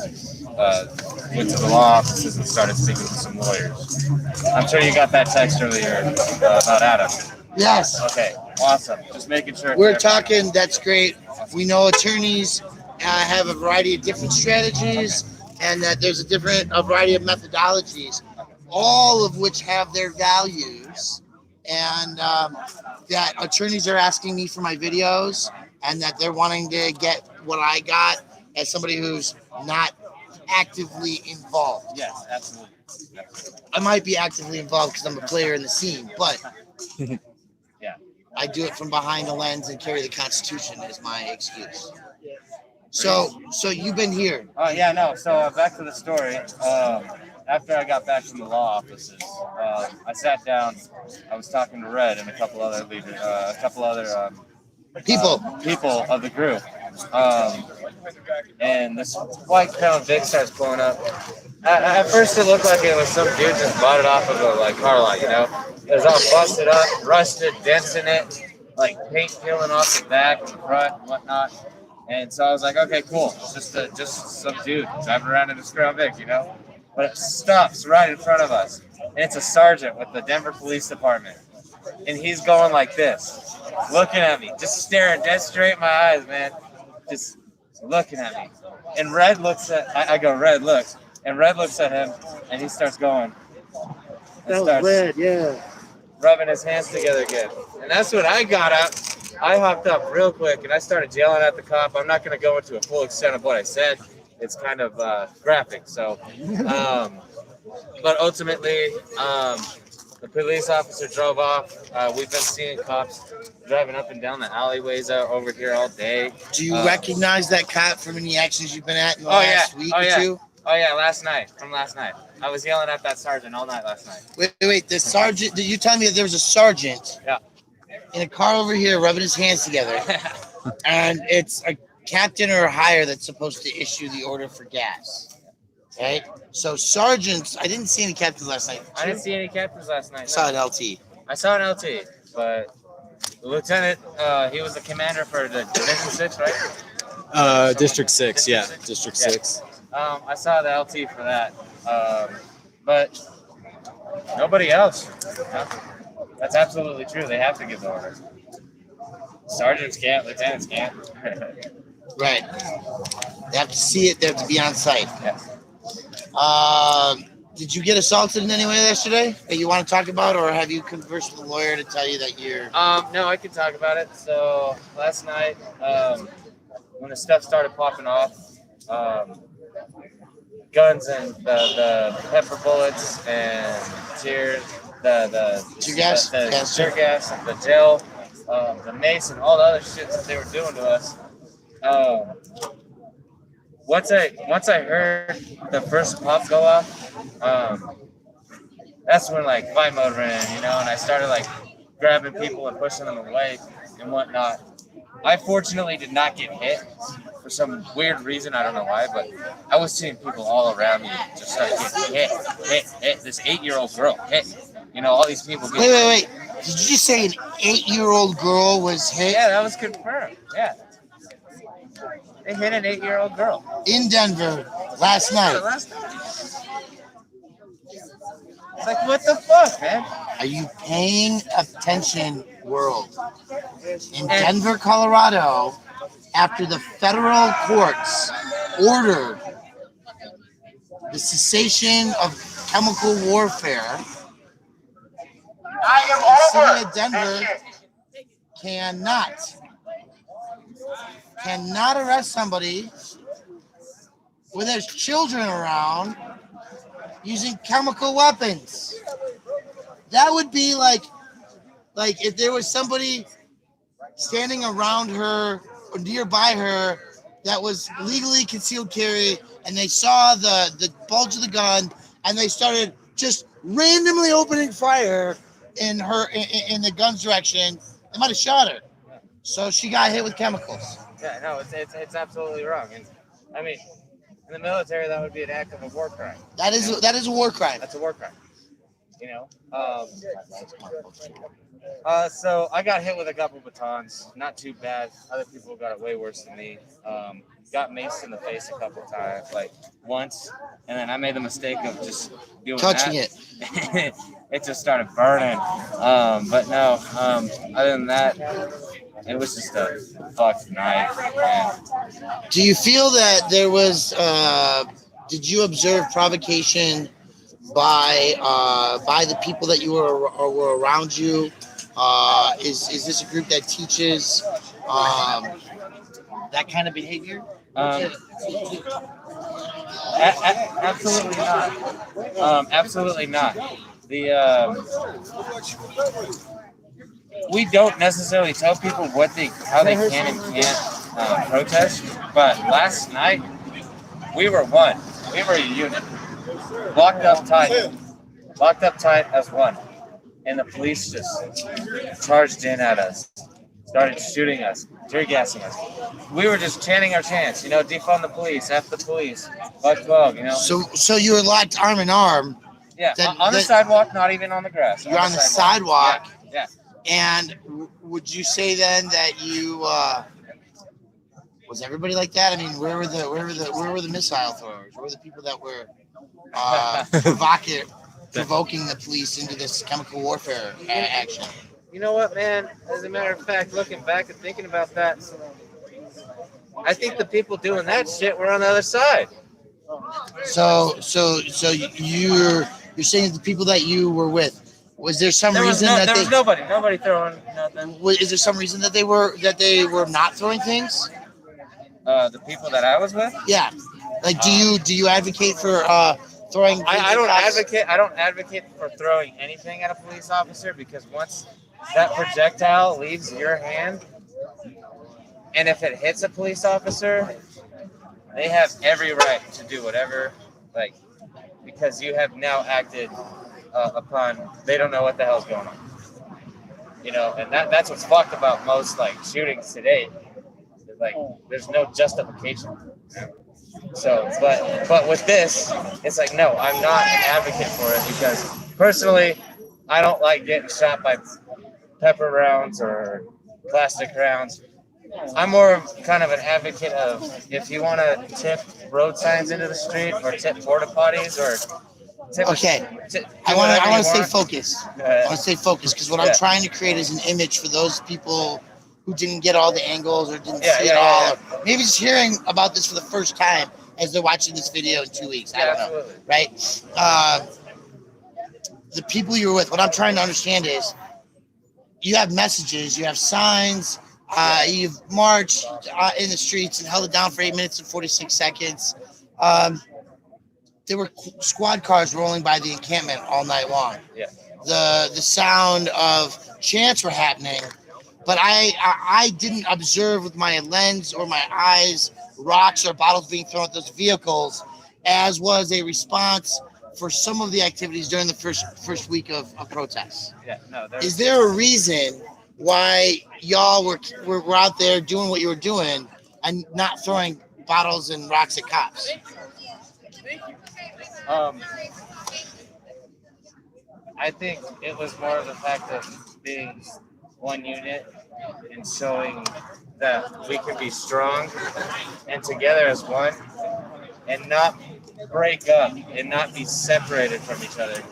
went to the law offices and started speaking to some lawyers. I'm sure you got that text earlier about Adam. Yes. Okay, awesome. Just making sure. We're talking. That's great. We know attorneys have a variety of different strategies, and that there's a variety of methodologies, all of which have their values, and that attorneys are asking me for my videos, and that they're wanting to get what I got as somebody who's not actively involved. Yes, absolutely. I might be actively involved because I'm a player in the scene, but yeah, I do it from behind the lens and carry the Constitution as my excuse. So you've been here. Oh yeah, no. So back to the story. After I got back from the law offices, I sat down. I was talking to Red and a couple other leaders, people of the group. And this white Crown Vic starts pulling up. At first, it looked like it was some dude just bought it off of a car lot. It was all busted up, rusted, dents in it, like paint peeling off the back and the front and whatnot. And so I was like, okay, cool. It's just some dude driving around in a Crown Vic, But it stops right in front of us, and it's a sergeant with the Denver Police Department, and he's going like this, looking at me, just staring dead straight in my eyes, man, just looking at me. And Red looks at, I go, Red, look, and Red looks at him, and he starts going. That was Red, yeah. Rubbing his hands together again, and that's when I got up. I hopped up real quick, and I started yelling at the cop. I'm not going to go into a full extent of what I said. It's kind of graphic. So, but ultimately, the police officer drove off. We've been seeing cops driving up and down the alleyways over here all day. Do you recognize that cop from any actions you've been at in the last week or two? Oh yeah, last night. I was yelling at that sergeant all night last night. Wait. The sergeant, did you tell me that there was a sergeant in a car over here rubbing his hands together? And it's a captain or higher that's supposed to issue the order for gas, right? So sergeants, I didn't see any captains last night. I didn't see any captains last night. I saw an LT. I saw an LT, but the lieutenant, he was the commander for the Division 6, right? District 6, yeah. District 6. I saw the LT for that, but nobody else. That's absolutely true. They have to give the order. Sergeants can't, lieutenants can't. Right. They have to see it. They have to be on site. Yeah. Did you get assaulted in any way yesterday that you want to talk about, or have you conversed with a lawyer to tell you that you're... No, I can talk about it. So last night, when the stuff started popping off, guns and the pepper bullets and tear gas, the gel, the mace, and all the other shit that they were doing to us. Once I heard the first pop go off, that's when fight mode ran, and I started grabbing people and pushing them away and whatnot. I fortunately did not get hit for some weird reason. I don't know why, but I was seeing people all around me just start getting hit. This 8-year-old girl hit. All these people get Wait. Did you just say an 8-year-old girl was hit? Yeah, that was confirmed. Yeah. They hit an 8-year-old girl. In Denver last night. Yeah, last night. It's like, what the fuck, man? Are you paying attention, world? In Denver, Colorado, after the federal courts ordered the cessation of chemical warfare, the city of Denver cannot arrest somebody when there's children around using chemical weapons. That would be like if there was somebody standing around her or nearby her that was legally concealed carry, and they saw the bulge of the gun, and they started just randomly opening fire in the gun's direction. They might have shot her. So she got hit with chemicals. Yeah, no, it's absolutely wrong. And I mean, in the military, that would be an act of a war crime. That is a war crime. That's a war crime. So I got hit with a couple batons. Not too bad. Other people got it way worse than me. Got maced in the face a couple times, like once, and then I made the mistake of just doing Touching it. It just started burning. But no. Other than that, it was just a fucked night, man. Do you feel that there was? Did you observe provocation by the people that you were around you? Is this a group that teaches that kind of behavior? Absolutely not. Absolutely not. We don't necessarily tell people how they can and can't protest. But last night, we were one. We were a unit, locked up tight as one, and the police just charged in at us, started shooting us, tear gassing us. We were just chanting our chants, defund the police, F the police, fuck 12, So you were locked arm in arm. Yeah, on the sidewalk, not even on the grass. You're on the sidewalk. Yeah. And would you say then that you was everybody like that? I mean, where were the missile throwers? Where were the people that were provoking the police into this chemical warfare action? You know what, man? As a matter of fact, looking back and thinking about that, I think the people doing that shit were on the other side. So you're saying the people that you were with, was there some reason that there was nobody throwing nothing? Is there some reason that they were not throwing things? The people that I was with? Yeah. Like, do you advocate for throwing? I don't advocate for throwing anything at a police officer, because once that projectile leaves your hand, and if it hits a police officer, they have every right to do whatever, because you have now acted upon. They don't know what the hell's going on, and that's what's fucked about most shootings today. There's no justification. So, but with this, it's no, I'm not an advocate for it, because personally, I don't like getting shot by pepper rounds or plastic rounds. I'm more of kind of an advocate of, if you want to tip road signs into the street, or tip porta potties, or tip. Okay. I want to stay focused. I want to stay focused, because what I'm trying to create is an image for those people who didn't get all the angles or didn't see it all, or maybe just hearing about this for the first time as they're watching this video in 2 weeks. I don't know, right? The people you were with, what I'm trying to understand is, you have messages, you have signs, you've marched in the streets and held it down for 8 minutes and 46 seconds. There were squad cars rolling by the encampment all night long. Yeah. The sound of chants were happening, but I didn't observe with my lens or my eyes rocks or bottles being thrown at those vehicles, as was a response for some of the activities during the first week of protests. Yeah, no. Is there a reason why y'all were out there doing what you were doing and not throwing bottles and rocks at cops? I think it was more of the fact of being one unit and showing that we can be strong and together as one, and not break up and not be separated from each other,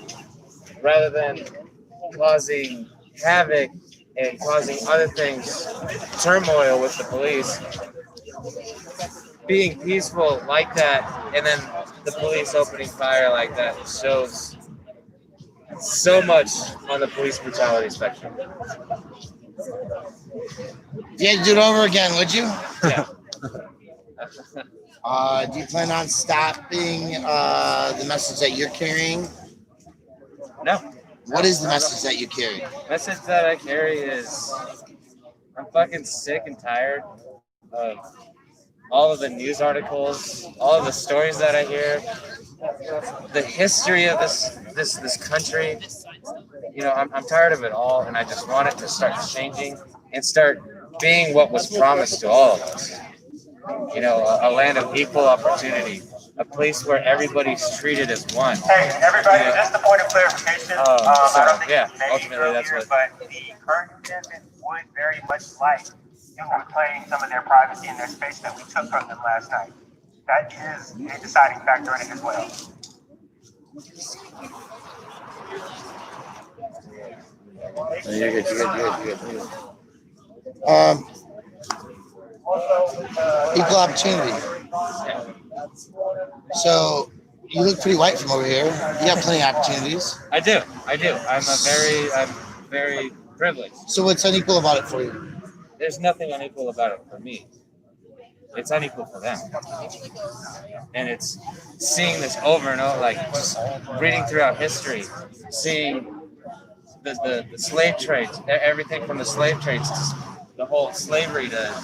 rather than causing havoc and causing other things, turmoil with the police. Being peaceful like that, and then the police opening fire like that, shows so much on the police brutality spectrum. You had to do it over again, would you? Yeah. Do you plan on stopping the message that you're carrying? No. What is the message that you carry? The message that I carry is, I'm fucking sick and tired of all of the news articles, all of the stories that I hear, the history of this country. I'm tired of it all, and I just want it to start changing and start being what was promised to all of us. A land of equal opportunity, a place where everybody's treated as one. Hey, everybody, just a point of clarification. I don't think Yeah, it's made ultimately that's earlier, what. but the current contestant would very much like if we're playing some of their privacy and their space that we took from them last night. That is a deciding factor in it as well. You're good. Equal opportunity. So you look pretty white from over here. You got plenty of opportunities. I do. I'm very privileged. So what's unequal about it for you? There's nothing unequal about it for me. It's unequal for them. And it's seeing this over and over, like just reading throughout history, seeing the slave trades, everything from the slave trades to the whole slavery to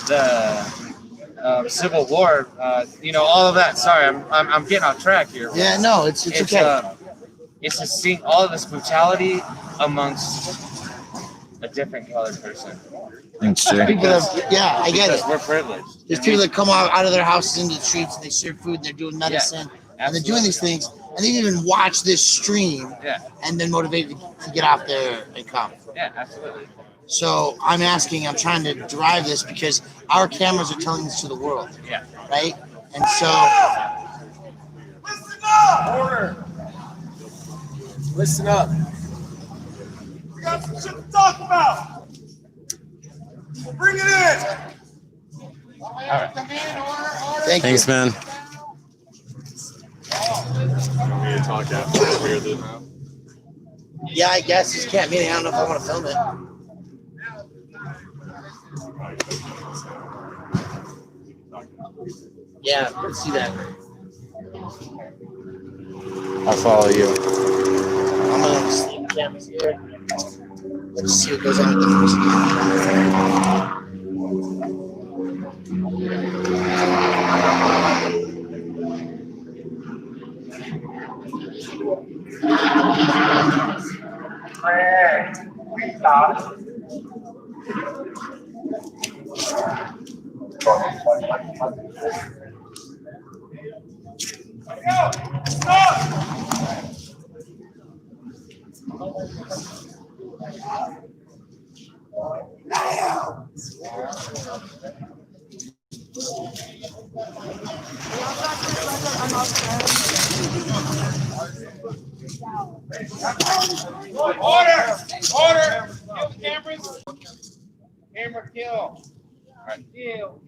the Civil War, all of that. Sorry, I'm getting off track here. Yeah, no, it's okay. It's just seeing all of this brutality amongst a different colored person. Thanks, Jay. People that, yeah, I get it. Because we're privileged. There's people that come out of their houses into the streets and they serve food and they're doing medicine and they're doing these things and they even watch this stream and then motivated to get out there and come. Yeah, absolutely. So I'm trying to drive this because our cameras are telling this to the world. Yeah. Right? And so. Listen up! Order! Listen up. We got some shit to talk about! Bring it in! All right. Thanks, man. We talk after now. Yeah, I guess you can't meet. I don't know if I want to film it. Yeah, let's see that. I'll follow you. I'm gonna see the cameras here. Let's see what goes on with the Stop. Order! Order! Kill the cameras. Camera kill. Kill.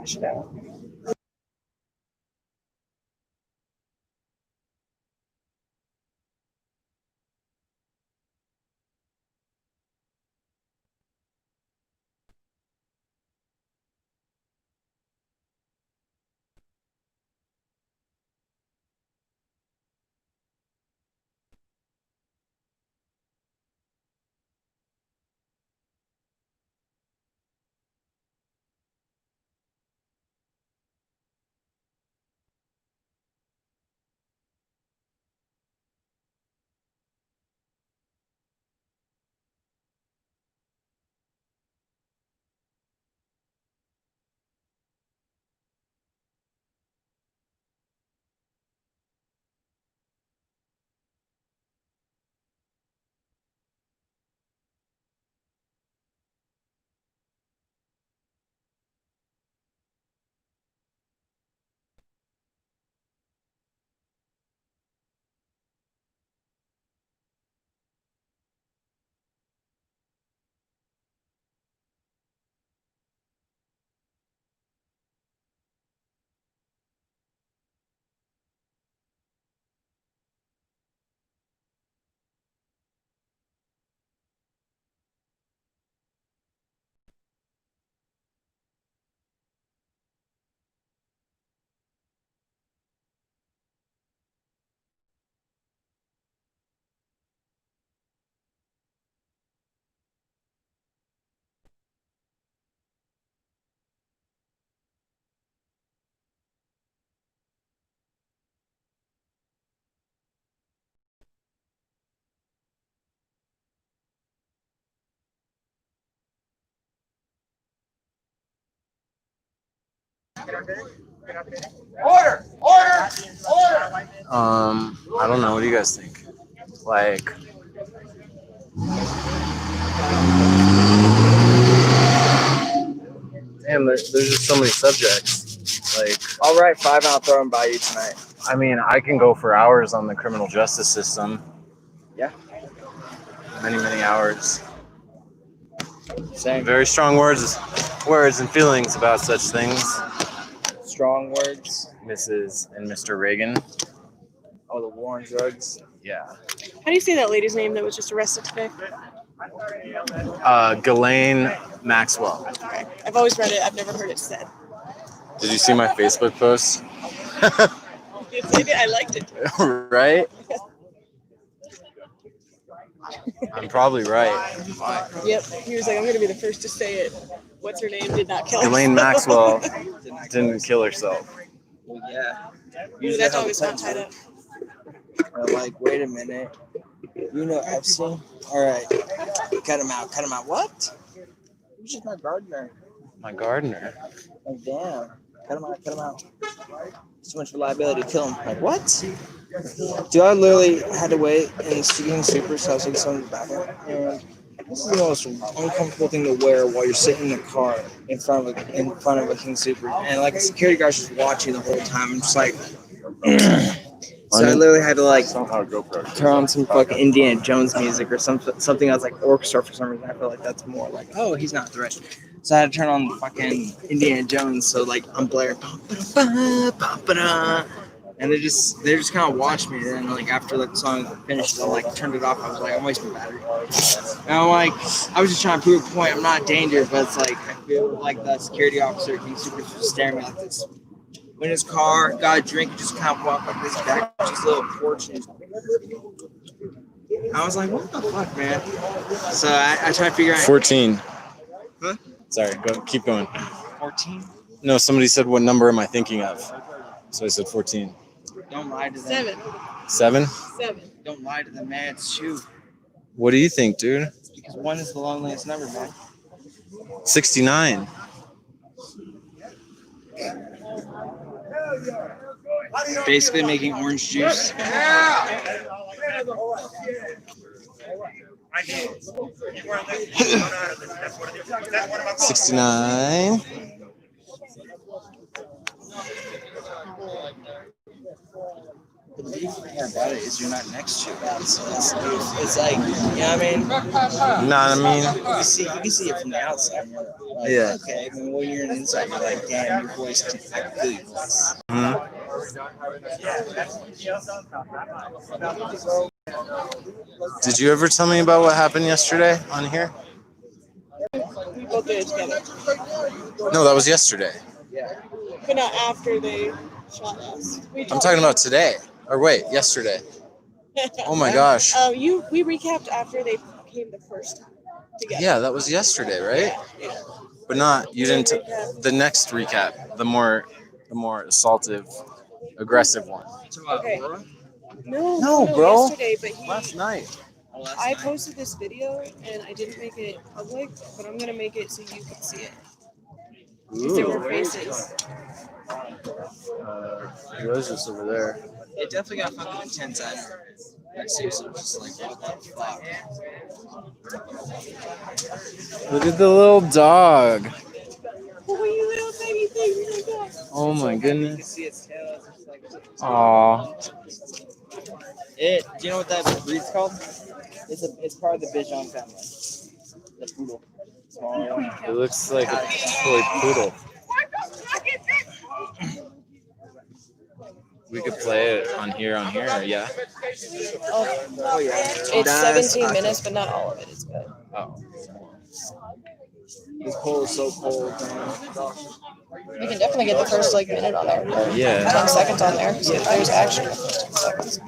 hash it out. Order! Order! Order! I don't know. What do you guys think? Like, damn, there's just so many subjects. Like, I'll write 5 and I'll throw them by you tonight. I mean, I can go for hours on the criminal justice system. Yeah. Many, many hours. Same. Very strong words and feelings about such things. Strong words. Mrs. and Mr. Reagan. Oh, the war on drugs. Yeah. How do you say that lady's name that was just arrested today? Ghislaine Maxwell. Okay. I've always read it. I've never heard it said. Did you see my Facebook post? I liked it. Right? I'm probably right. Yep. He was like, I'm going to be the first to say it. What's her name? Did not kill herself. Ghislaine Maxwell didn't kill herself. Well, yeah. Ooh, that dog is not tied up. Or like, wait a minute. You know Epstein? All right. Cut him out. Cut him out. What? He's just my gardener. My gardener. Like, damn. Cut him out. Cut him out. So much reliability to kill him. Like, what? Dude, I literally had to wait in the King Super, so I was taking someone to the bathroom. And this is the most uncomfortable thing to wear while you're sitting in the car in front of a King Super. And like a security guard's just watching the whole time. I'm just like, so I literally had to like turn on some fucking Indiana Jones music or something else like orchestra for some reason. I feel like that's more like, oh, he's not a threat. So I had to turn on the fucking Indiana Jones. So like I'm blaring, and they just kind of watched me. And then like after like the song finished, I like turned it off. I was like, I'm wasting battery. And I'm like, I was just trying to prove a point. I'm not in danger, but it's like I feel like the security officer, King Super, was just staring at me like this. Went in his car, got a drink, and just kind of walked like this back to his little porch. And I was like, what the fuck, man? So I tried to figure out 14. Huh? Sorry, keep going. 14. No, somebody said, what number am I thinking of? So I said 14. Don't lie to them. 7? 7. Don't lie to them, man. It's 2. What do you think, dude? Because 1 is the loneliest number, man. 69. Basically making orange juice. 69. the beautiful thing about it is you're not next to it. It's like, you know what I mean? You can see it from the outside. You're like, Yeah. Okay. And when you're inside, you're like, damn, your voice, I can feel your voice. Did you ever tell me about what happened yesterday on here? We both did it together. No, that was yesterday. But not after they shot us. I'm talking about today. Or wait, yesterday. Oh my gosh. We recapped after they came the first time together. Yeah, that was yesterday, right? Yeah. But not, you didn't, the next recap, the more assaultive, aggressive one. Okay. No, No, bro. Yesterday, but Last night. I posted this video and I didn't make it public, but I'm gonna make it so you can see it. There were faces. Who is this over there? It definitely got fucking intense after. Like, seriously, just like, what the fuck? Look at the little dog. Oh, you little baby thing, oh my God. Oh my You can goodness. see its tail. It's just like, Aw. do you know what that breed's called? It's part of the Bichon family. The poodle. Small one. It looks like a toy poodle. We could play it on here, yeah? Oh yeah. It's 17 minutes, but not all of it is good. Oh. This pole is so cold, man. You can definitely get the first minute on there. Or Yeah. 10 seconds on there. See if there's action in the first 10 seconds.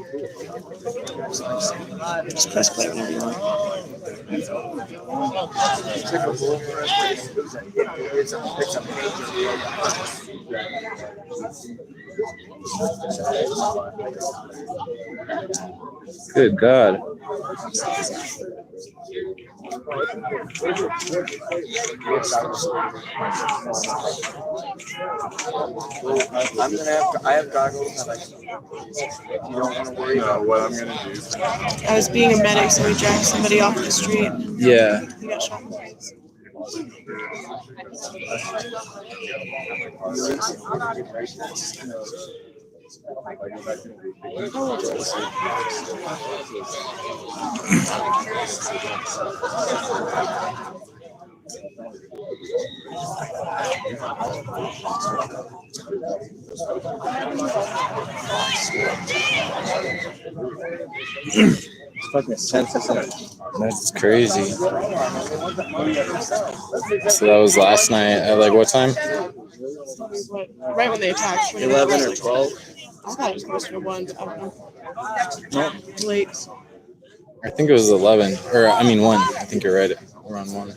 Just press play whenever you want. Good God. I have goggles. You don't want to worry about what I'm gonna do. I was being a medic, so we dragged somebody off the street. Yeah. He got shot. It's fucking intense, isn't it? That's crazy. So that was last night at what time? Right when they attacked. 11 or 12. I thought it was closer to 1, but I don't know. Late. I think it was 11. 1. I think you're right. We're on 1.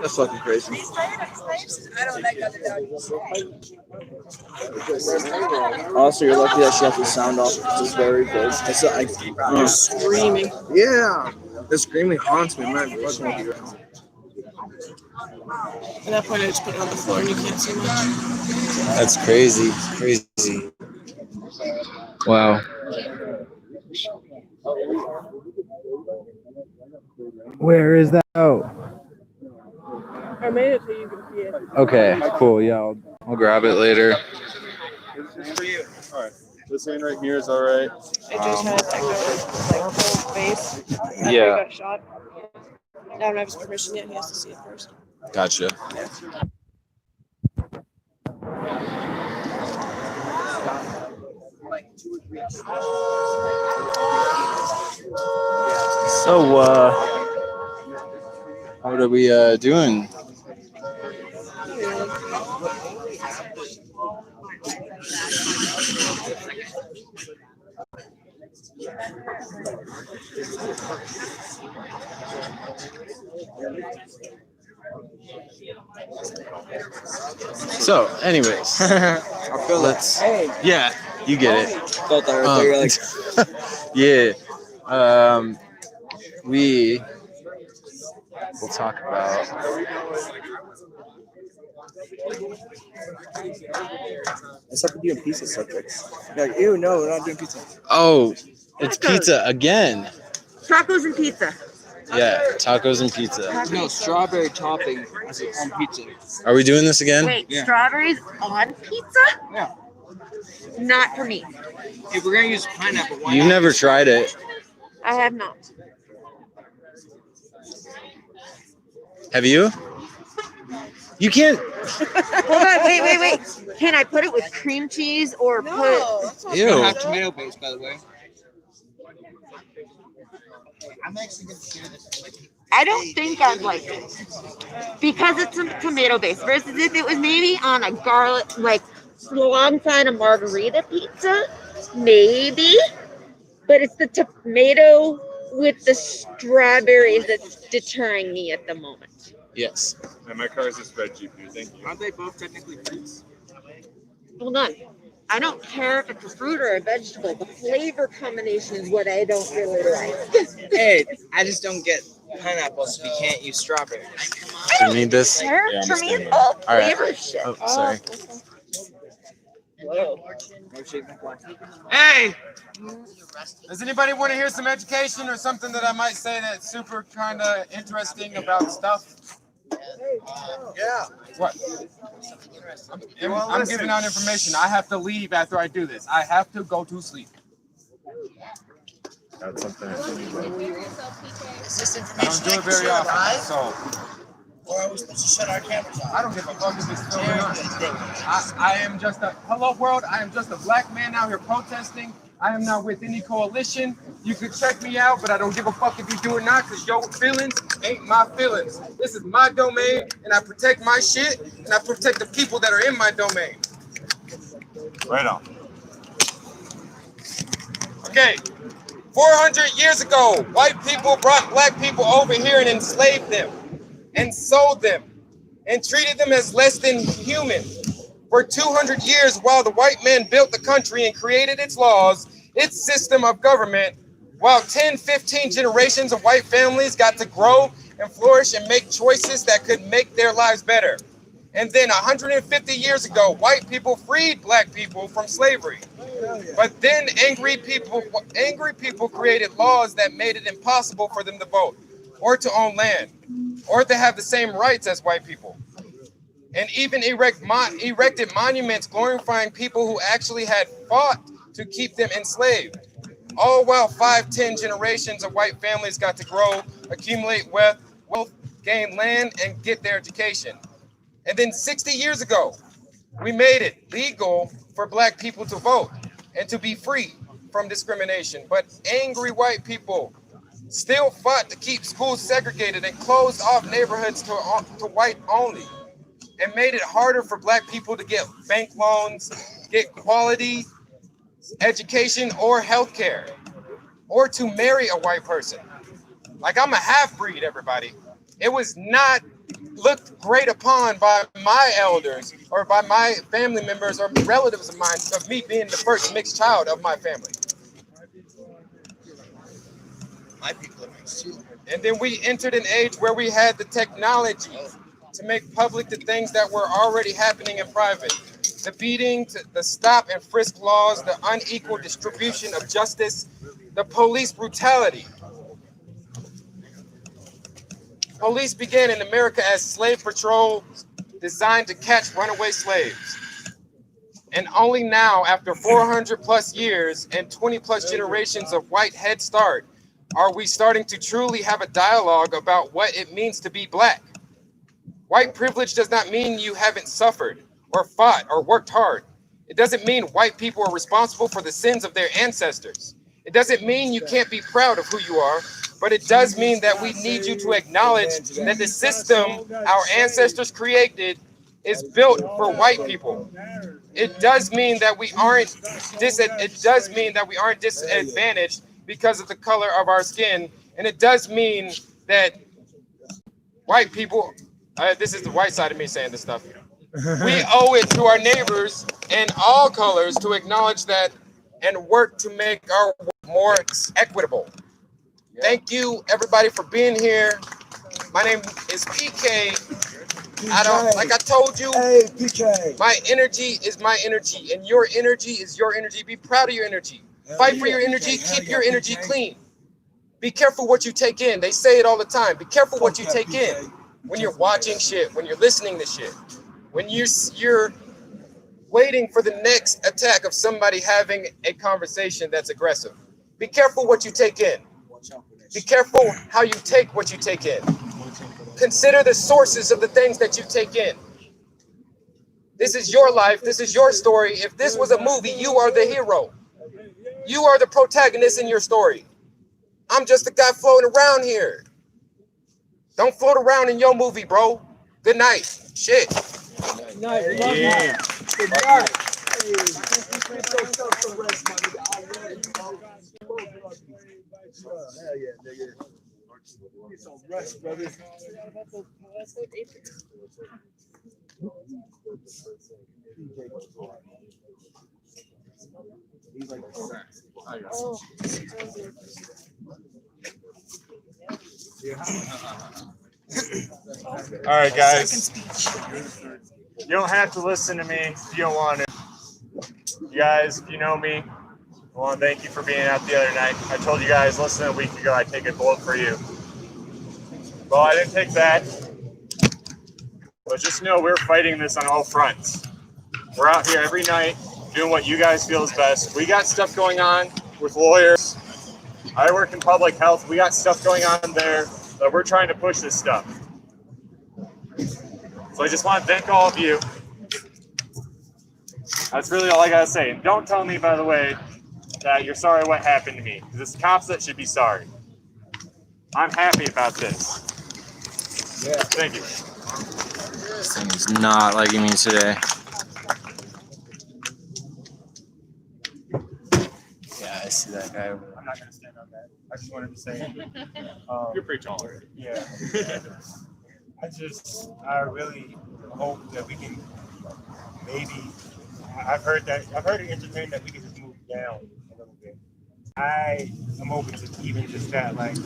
That's fucking crazy. Also, you're lucky that she has the sound off. It's very good. It's like Screaming. Yeah, the screaming haunts me. Man, fucking with you. At that point, I just put it on the floor and you can't see much. That's crazy. Crazy. Wow. Where is that? Oh. I made it so you can see it. Okay, cool. Yeah, I'll grab it later. It's for you. All right. This hand right here is all right. I just had whole face. After he Yeah. got shot. I don't have his permission yet. He has to see it first. Gotcha. So, what are we doing? So, anyways, let's. Yeah, you get it. Felt that right there. You're like, Yeah. We will talk about. What's up with you and pizza subjects? You're like, ew, no, we're not doing pizza. Oh, it's pizza again. Tacos and pizza. Yeah, tacos and pizza. No, strawberry topping on pizza. Are we doing this again? Wait, Yeah. strawberries on pizza? Yeah. Not for me. If we're gonna use pineapple, why You've not never use- tried it. I have not. Have you? You can't. Hold on, wait. Can I put it with cream cheese or put? It's gonna have tomato base, by the way. I'm actually gonna share this with my people. I don't think I'd like it because it's a tomato base versus if it was maybe on a garlic, like alongside a margarita pizza, maybe. But it's the tomato with the strawberries that's deterring me at the moment. Yes. And my car is just red GPU. Thank you. Aren't they both technically fruits? Hold on. I don't care if it's a fruit or a vegetable. The flavor combination is what I don't really like. Hey, I just don't get pineapples if you can't use strawberries. Do you need this? Care Yeah, I'm for me, standing. it's all All right. flavor shit. Oh, sorry. Whoa. Hey! Does anybody want to hear some education or something that I might say that's super kind of interesting about stuff? Yeah. What? I'm giving out information. I have to leave after I do this. I have to go to sleep. That's something. Is this I information don't do I it can very share often, live? so Or are we supposed to shut our cameras off? I don't give a fuck if it's filming or not. I am just a hello world. I am just a black man out here protesting. I am not with any coalition. You could check me out, but I don't give a fuck if you do or not, because your feelings ain't my feelings. This is my domain, and I protect my shit, and I protect the people that are in my domain. Right on. Okay, 400 years ago, white people brought black people over here and enslaved them, and sold them, and treated them as less than human. For 200 years, while the white man built the country and created its laws, its system of government, while 10, 15 generations of white families got to grow and flourish and make choices that could make their lives better. And then 150 years ago, white people freed black people from slavery. But then angry people created laws that made it impossible for them to vote, or to own land, or to have the same rights as white people. And even erected monuments glorifying people who actually had fought to keep them enslaved. All while 5, 10 generations of white families got to grow, accumulate wealth, gain land, and get their education. And then 60 years ago, we made it legal for black people to vote and to be free from discrimination. But angry white people still fought to keep schools segregated and closed off neighborhoods to white only, and made it harder for black people to get bank loans, get quality education or healthcare, or to marry a white person. Like, I'm a half-breed, everybody. It was not looked great upon by my elders or by my family members or relatives of mine of me being the first mixed child of my family. My people are mixed too. And then we entered an age where we had the technology to make public the things that were already happening in private. The beating, the stop and frisk laws, the unequal distribution of justice, the police brutality. Police began in America as slave patrol designed to catch runaway slaves. And only now, after 400 plus years and 20 plus generations of white Head Start, are we starting to truly have a dialogue about what it means to be black. White privilege does not mean you haven't suffered or fought or worked hard. It doesn't mean white people are responsible for the sins of their ancestors. It doesn't mean you can't be proud of who you are, but it does mean that we need you to acknowledge that the system our ancestors created is built for white people. It does mean that we aren't disadvantaged because of the color of our skin, and it does mean that white people, this is the white side of me saying this stuff. We owe it to our neighbors and all colors to acknowledge that and work to make our work more equitable. Thank you, everybody, for being here. My name is PK. Like I told you, my energy is my energy, and your energy is your energy. Be proud of your energy. Fight for your energy. Keep your energy clean. Be careful what you take in. They say it all the time. Be careful what you take in when you're watching shit, when you're listening to shit, when you're waiting for the next attack of somebody having a conversation that's aggressive. Be careful what you take in. Be careful how you take what you take in. Consider the sources of the things that you take in. This is your life. This is your story. If this was a movie, you are the hero. You are the protagonist in your story. I'm just a guy floating around here. Don't float around in your movie, bro. Good night. Shit. Yeah. Good night. Hell yeah, nigga. Get some rest, brother. All right, guys. You don't have to listen to me if you don't want to. You guys, if you know me, I want to thank you for being out the other night. I told you guys less than a week ago I'd take a bullet for you. Well, I didn't take that. But just know we're fighting this on all fronts. We're out here every night doing what you guys feel is best. We got stuff going on with lawyers. I work in public health. We got stuff going on there, but we're trying to push this stuff. So I just want to thank all of you. That's really all I gotta say. And don't tell me, by the way, that you're sorry what happened to me, because it's cops that should be sorry. I'm happy about this. Yeah. Thank you. This thing's not liking me today. Yeah, I see that guy. I'm not gonna stand on that. I just wanted to say You're pretty tall. Yeah. I really hope that we can maybe. I've heard it entertained that we can just move down a little bit. I am open to even just that. Like,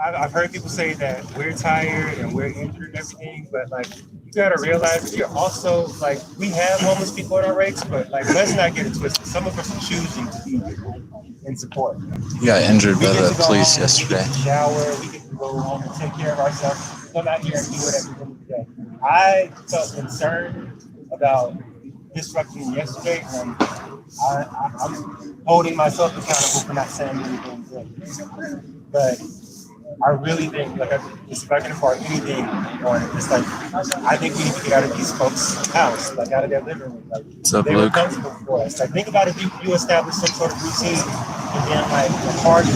I've heard people say that we're tired and we're injured and everything, but like, you gotta realize that you're also like, we have homeless people at our ranks, but like, let's not get it twisted. Some of us are choosing to be here in support. You got injured by the police yesterday. Shower, we get to go home and take care of ourselves. Come out here and do whatever we do today. I felt concerned about disrupting yesterday, and I'm holding myself accountable for not saying anything good. But I really think, like, if I can impart anything on it, it's like, I think we need to get out of these folks' house, like out of their living room. Like, What's up, they were Luke? comfortable for us. Like, think about if you establish some sort of routine, and then like the party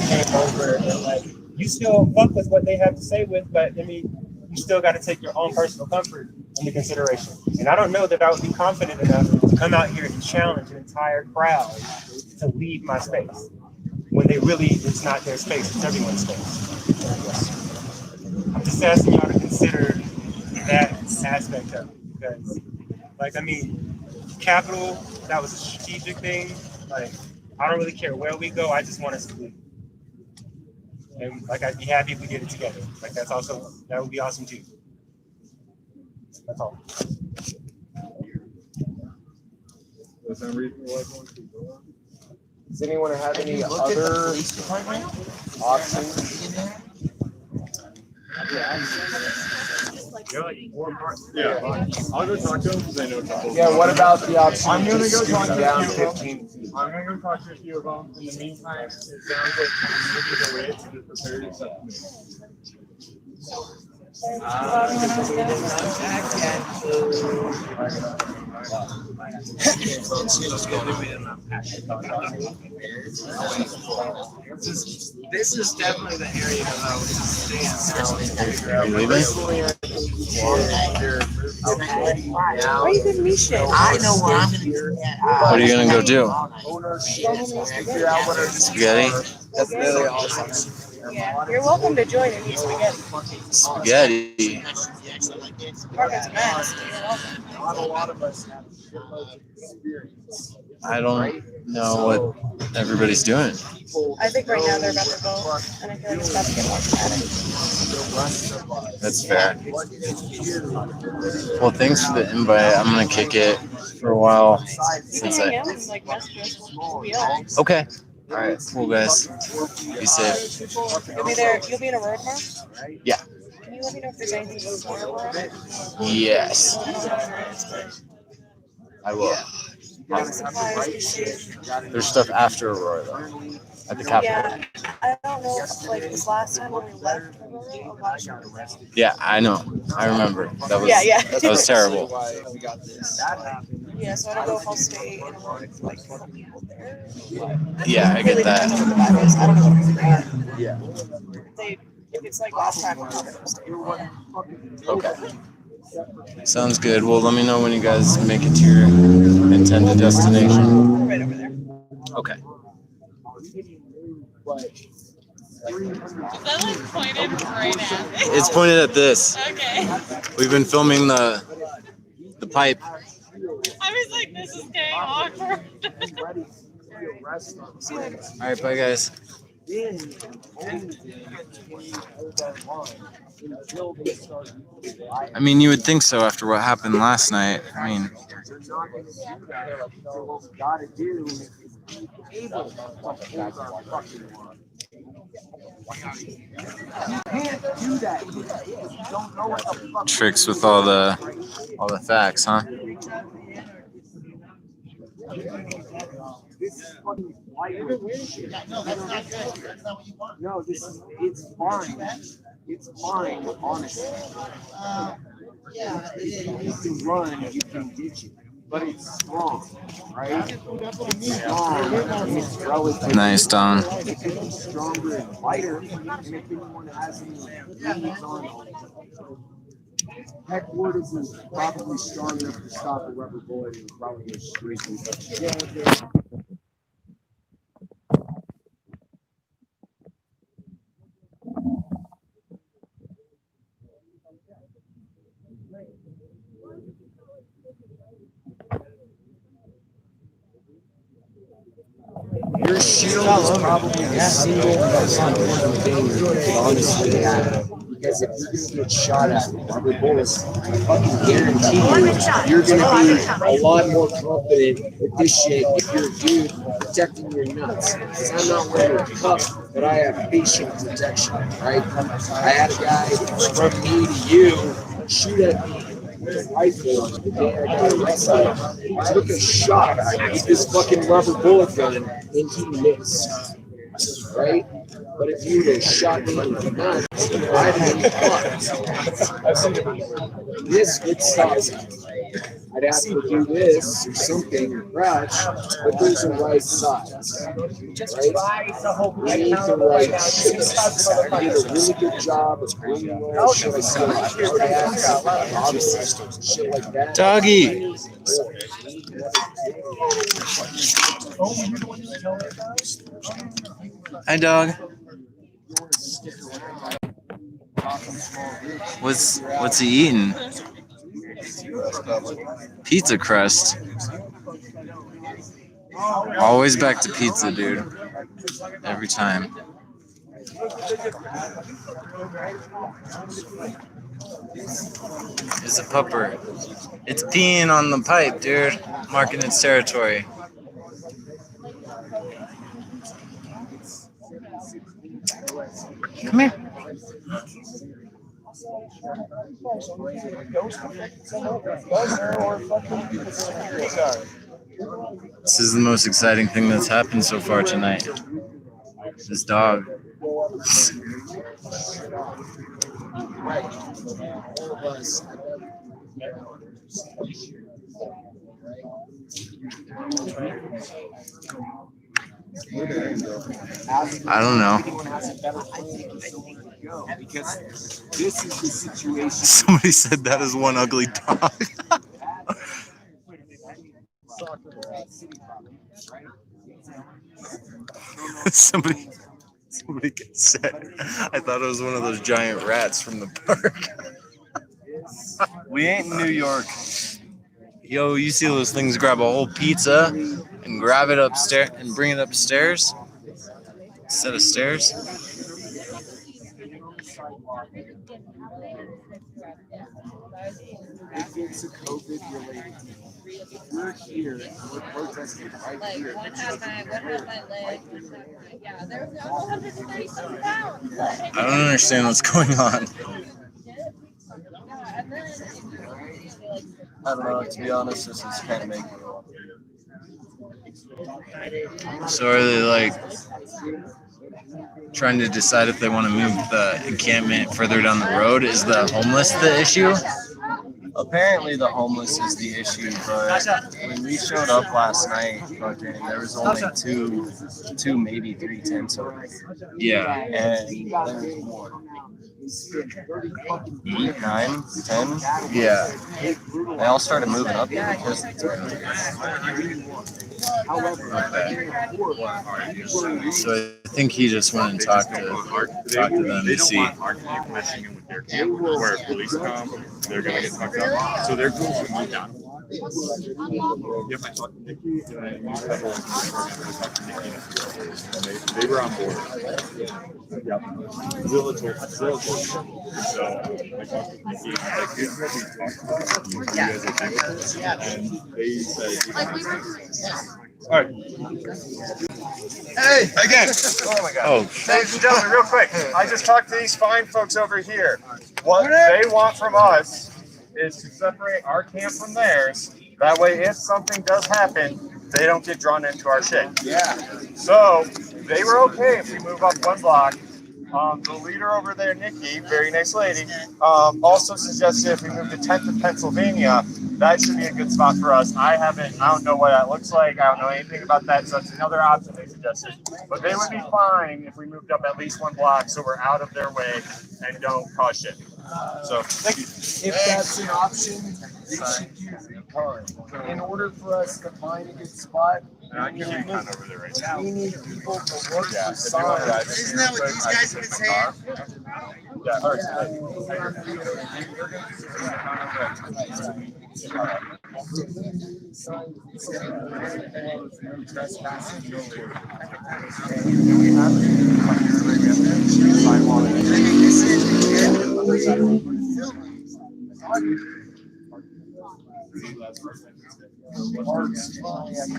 came over, and like you still fuck with what they have to say with, but I mean, you still got to take your own personal comfort into consideration. And I don't know that I would be confident enough to come out here and challenge an entire crowd to leave my space when it's not their space, it's everyone's space. I'm just asking y'all to consider that aspect of it, because, like, I mean, Capitol, that was a strategic thing. Like, I don't really care where we go, I just want us to leave. And like, I'd be happy if we did it together. Like, that would be awesome too. That's all. Does anyone have any other options? Yeah, I'll go talk to him because I know a couple. Yeah, what about the option I'm gonna of go just talk scooting to down a few of 15 feet? I'm gonna go talk to a few of them. In the meantime, it sounds like maybe the way to just prepare yourself. This is definitely the area that I would stay in. Are you leaving? Where are you gonna meet shit? I know where I'm gonna do that. What are you gonna go do? Spaghetti? That's really awesome. Yeah, you're welcome to join and eat spaghetti. Spaghetti. Margaret's a mess. Not a lot of us have shitloads of experience. I don't know what everybody's doing. I think right now they're about to vote, and I feel like it's about to get more dramatic. That's fair. Well, thanks for the invite. I'm gonna kick it for a while since Hang I. out and like message us. We'll be on. Okay. All right. Cool, guys. Be safe. You'll be there. You'll be in Aurora tomorrow. Yeah. Can you let me know if there's anything before Aurora? Yes, I will. Supplies. There's stuff after Aurora though, at the Capitol. Yeah, I don't know if like this last time when we left Aurora, a lot of shit was there. Yeah, I know. I remember. That was Yeah. that was terrible. Yeah, so I don't know if I'll stay in Aurora for like 4 people there. Yeah, I get that. Depends on what the vibe is. I don't know if they're there. Yeah. If it's like last time, I'm probably gonna stay. Okay. Sounds good. Well, let me know when you guys make it to your intended destination. Right over there. Okay. Is that like pointed right at me? It's pointed at this. Okay. We've been filming the pipe. I was like, this is getting awkward. All right, bye guys. I mean, you would think so after what happened last night. I mean, tricks with all the facts, huh? No, it's fine. It's fine, honestly. You can run, you can ditch it, but it's strong, right? It's strong, and it's relative. Nice, Don. It can be stronger and lighter, and if anyone has any leads on heck, wood isn't probably strong enough to stop a rubber bullet and probably go straight through the Your shield is probably the single most important thing, honestly, because if you're going to get shot at with rubber bullets, I fucking guarantee you're going to be a lot more confident with this shit if you're a dude protecting your nuts. Because I'm not wearing a cup, but I have facial protection, right? I had a guy from me to you shoot at me with a rifle the day I got arrested. He took a shot with this fucking rubber bullet gun and he missed, right? But if you would have shot me in the nuts, I'd have fucked. This would stop me. I'd have to do this or something, crouch, but there's a right size, right? We need the right shit. I did a really good job of bringing all shit like shit like that. Doggy. Hi, dog. What's he eating? Pizza crust. Always back to pizza, dude. Every time. It's a pupper. It's peeing on the pipe, dude. Marking its territory. Come here. This is the most exciting thing that's happened so far tonight. This dog. I don't know. Because this is the situation. Somebody said that is one ugly dog. Somebody said, I thought it was one of those giant rats from the park. We ain't in New York. Yo, you see those things grab a whole pizza and grab it upstairs and bring it upstairs instead of stairs? If it's a COVID related thing, if we're here and we're protesting right here, One had my leg. Yeah, there was 137 pounds. I don't understand what's going on. I don't know. To be honest, this is kind of making me want to. So are they like trying to decide if they want to move the encampment further down the road? Is the homeless the issue? Apparently, the homeless is the issue, but when we showed up last night, there was only two, maybe 3 tents over. Yeah. And there was more. 8, 9, 10. Yeah. They all started moving up here because it's So I think he just went and talked to them to see. Our camp messing in with their camp, where if police come, they're gonna get fucked up. So they're going to move down. Yep, I talked to Nikki and I talked to Nikki and they were on board. Yep. Zilla told so I talked to Nikki and I was like, here's what we talked about. You guys are doing. And they said, all right. Hey, again. Oh my God. Ladies and gentlemen, real quick. I just talked to these fine folks over here. What they want from us is to separate our camp from theirs. That way, if something does happen, they don't get drawn into our shit. Yeah. So they were okay if we move up 1 block. The leader over there, Nikki, very nice lady, also suggested if we move to 10th of Pennsylvania, that should be a good spot for us. I don't know what that looks like. I don't know anything about that, so that's another option they suggested. But they would be fine if we moved up at least 1 block so we're out of their way and don't cause shit. So, thank you. If that's an option, they should use recon. In order for us to find a good spot, I can get recon over there right now. we need people to look for If you want to drive signs. it, Isn't that what these guys have been saying? yeah, all right.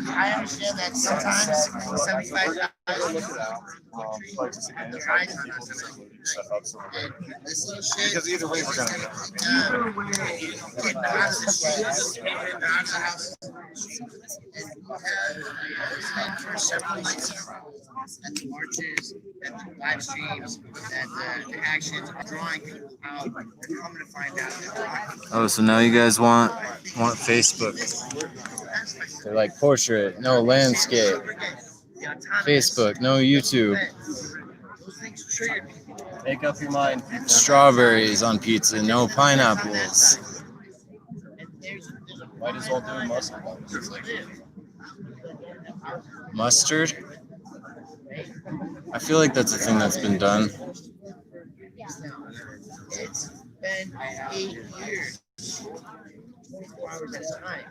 I understand that sometimes $75 Because either way, we're gonna getting out of the streets, getting out of the house, and for several nights in a row, at the marches, at the live streams, at the actions, drawing people out. We're coming to find out that drawing. Oh, so now you guys want Facebook? They're like portrait, no landscape. Facebook, no YouTube. Make up your mind. Strawberries on pizza, no pineapples. Might as well do mustard. Mustard? I feel like that's a thing that's been done. It's been 8 years, 24 hours at a time.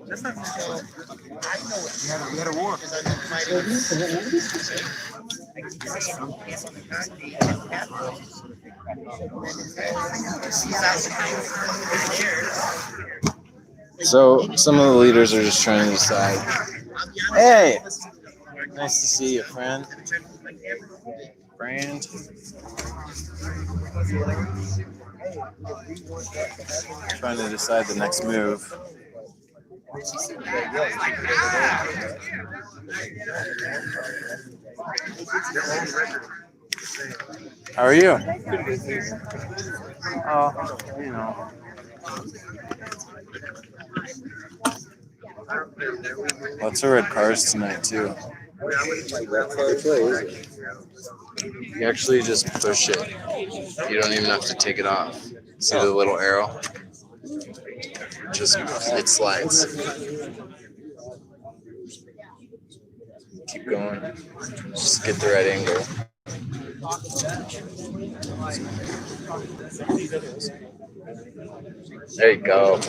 That's not so. I know what We had a war. because I've been fighting. So some of the leaders are just trying to decide. Hey, nice to see you, friend. Brand. Trying to decide the next move. How are you? Oh, you know. Lots of red cars tonight too. You actually just push it. You don't even have to take it off. See the little arrow? Just it slides. Keep going. Just get the right angle. There you go.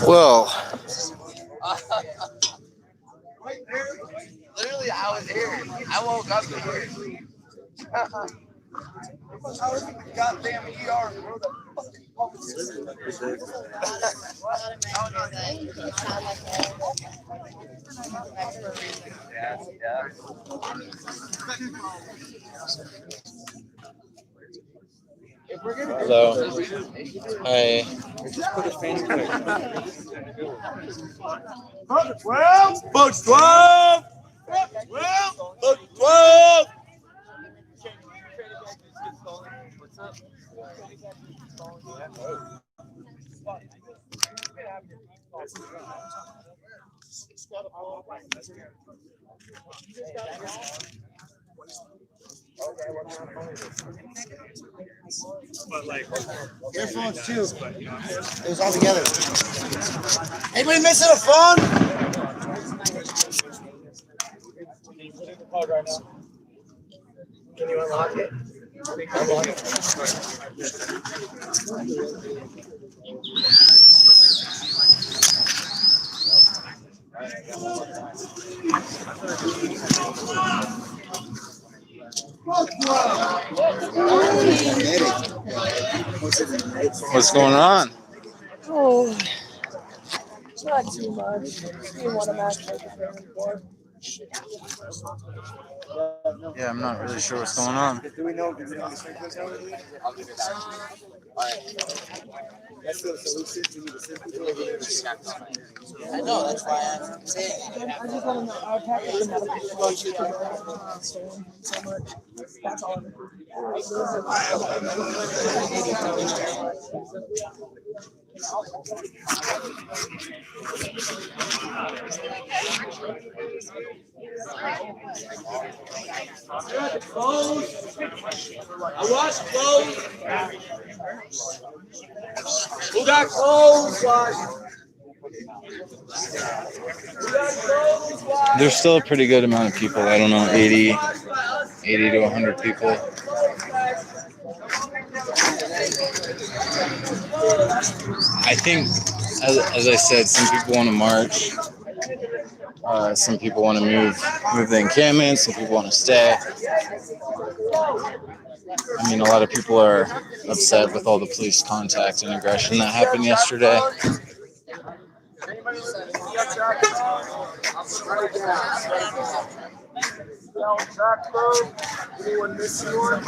Well, Literally, I was here. I woke up here. I was in the goddamn ER, bro. hello. Hi. Box 12! Box 12! Box 12! Earphones too. It was all together. Anybody missing a phone? Can you unlock it? Unlock it. What's going on? Oh, it's not too much. You want to actually preparing for. Yeah, I'm not really sure what's going on. Do we know the sprinkler zone? That's the solution. We need a sprinkler. I know, that's why I'm saying. I just want to know. Our package is not so much. That's all. I watched clothes. Who got clothes? There's still a pretty good amount of people. I don't know, 80 to 100 people. I think, as I said, some people want to march. Some people want to move the encampment. Some people want to stay. I mean, a lot of people are upset with all the police contact and aggression that happened yesterday. Anyone missing one?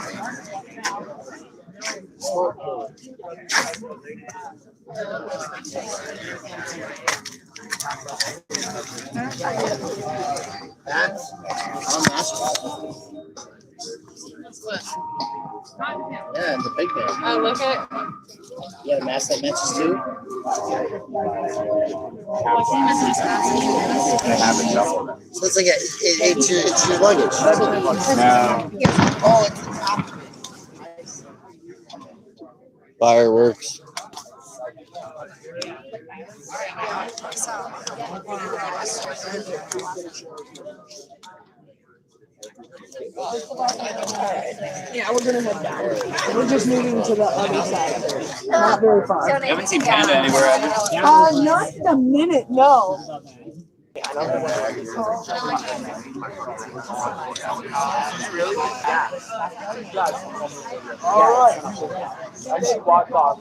Yeah, and the big man. Oh, look at. Yeah, the mask that matches too. So it's like it's your luggage. Oh, it's Fireworks. Yeah, we're gonna head down. We're just moving to the other side. Not very far. You haven't seen Panda anywhere, have you? Not in a minute, no. All right. I see walk off.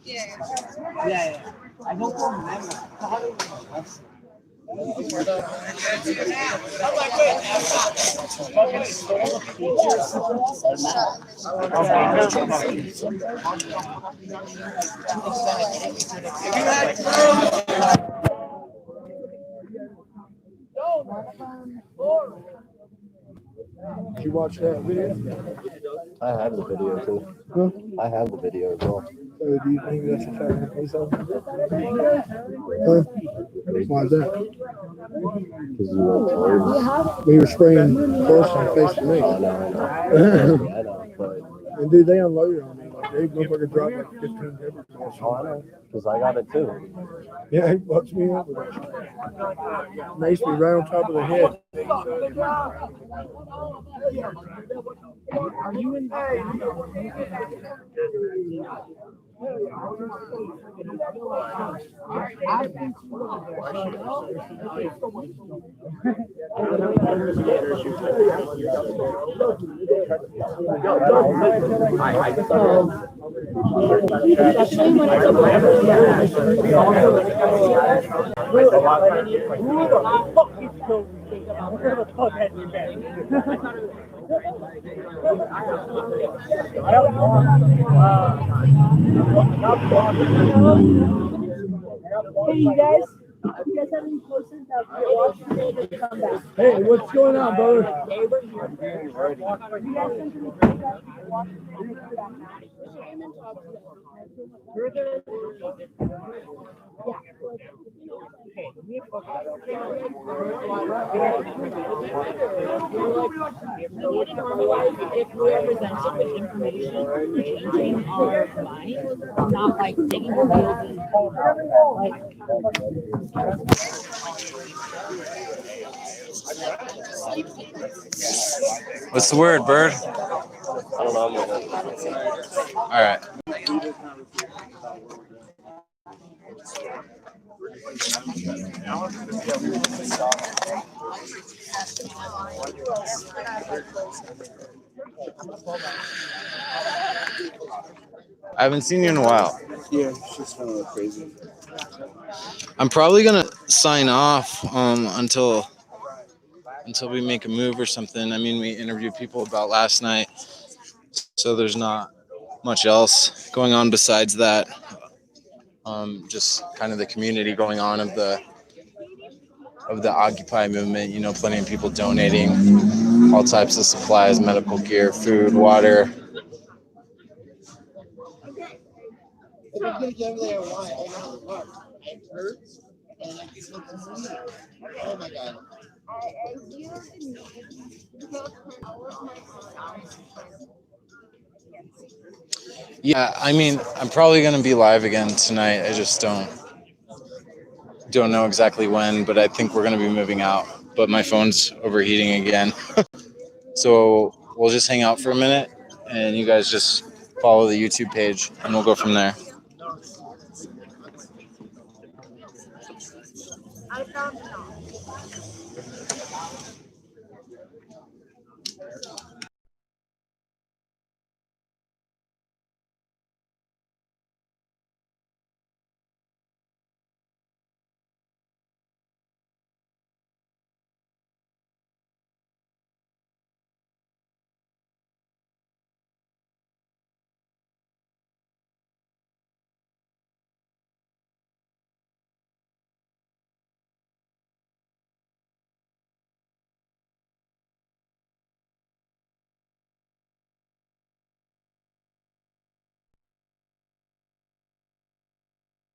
yeah. I don't remember. Did you watch that video? I have the video too. Huh? I have the video as well. So do you think that's a fair police officer? Huh? Why is that? Because you were told. We were spraying bullets in the face to me. I know. And dude, they unloaded on me like They motherfucker dropped like 15 every day. Oh, I know, because I got it too. Yeah, he fucks me up with it. Nice me right on top of the head. Are you in? Especially when it's a Hey, you guys have any posters that you're watching? Come back. Hey, what's going on, brother? You guys send me photos that you're watching? You're good. If we are presented with information, changing our mind, not like digging our heels in. What's the word, Bird? I don't know. All right. I haven't seen you in a while. Yeah, it's just kind of crazy. I'm probably gonna sign off until we make a move or something. I mean, we interviewed people about last night, so there's not much else going on besides that. Just kind of the community going on of the Occupy movement. You know, plenty of people donating all types of supplies, medical gear, food, water. Oh my god. Yeah, I mean, I'm probably gonna be live again tonight. I just don't know exactly when, but I think we're gonna be moving out. But my phone's overheating again. So we'll just hang out for a minute and you guys just follow the YouTube page and we'll go from there.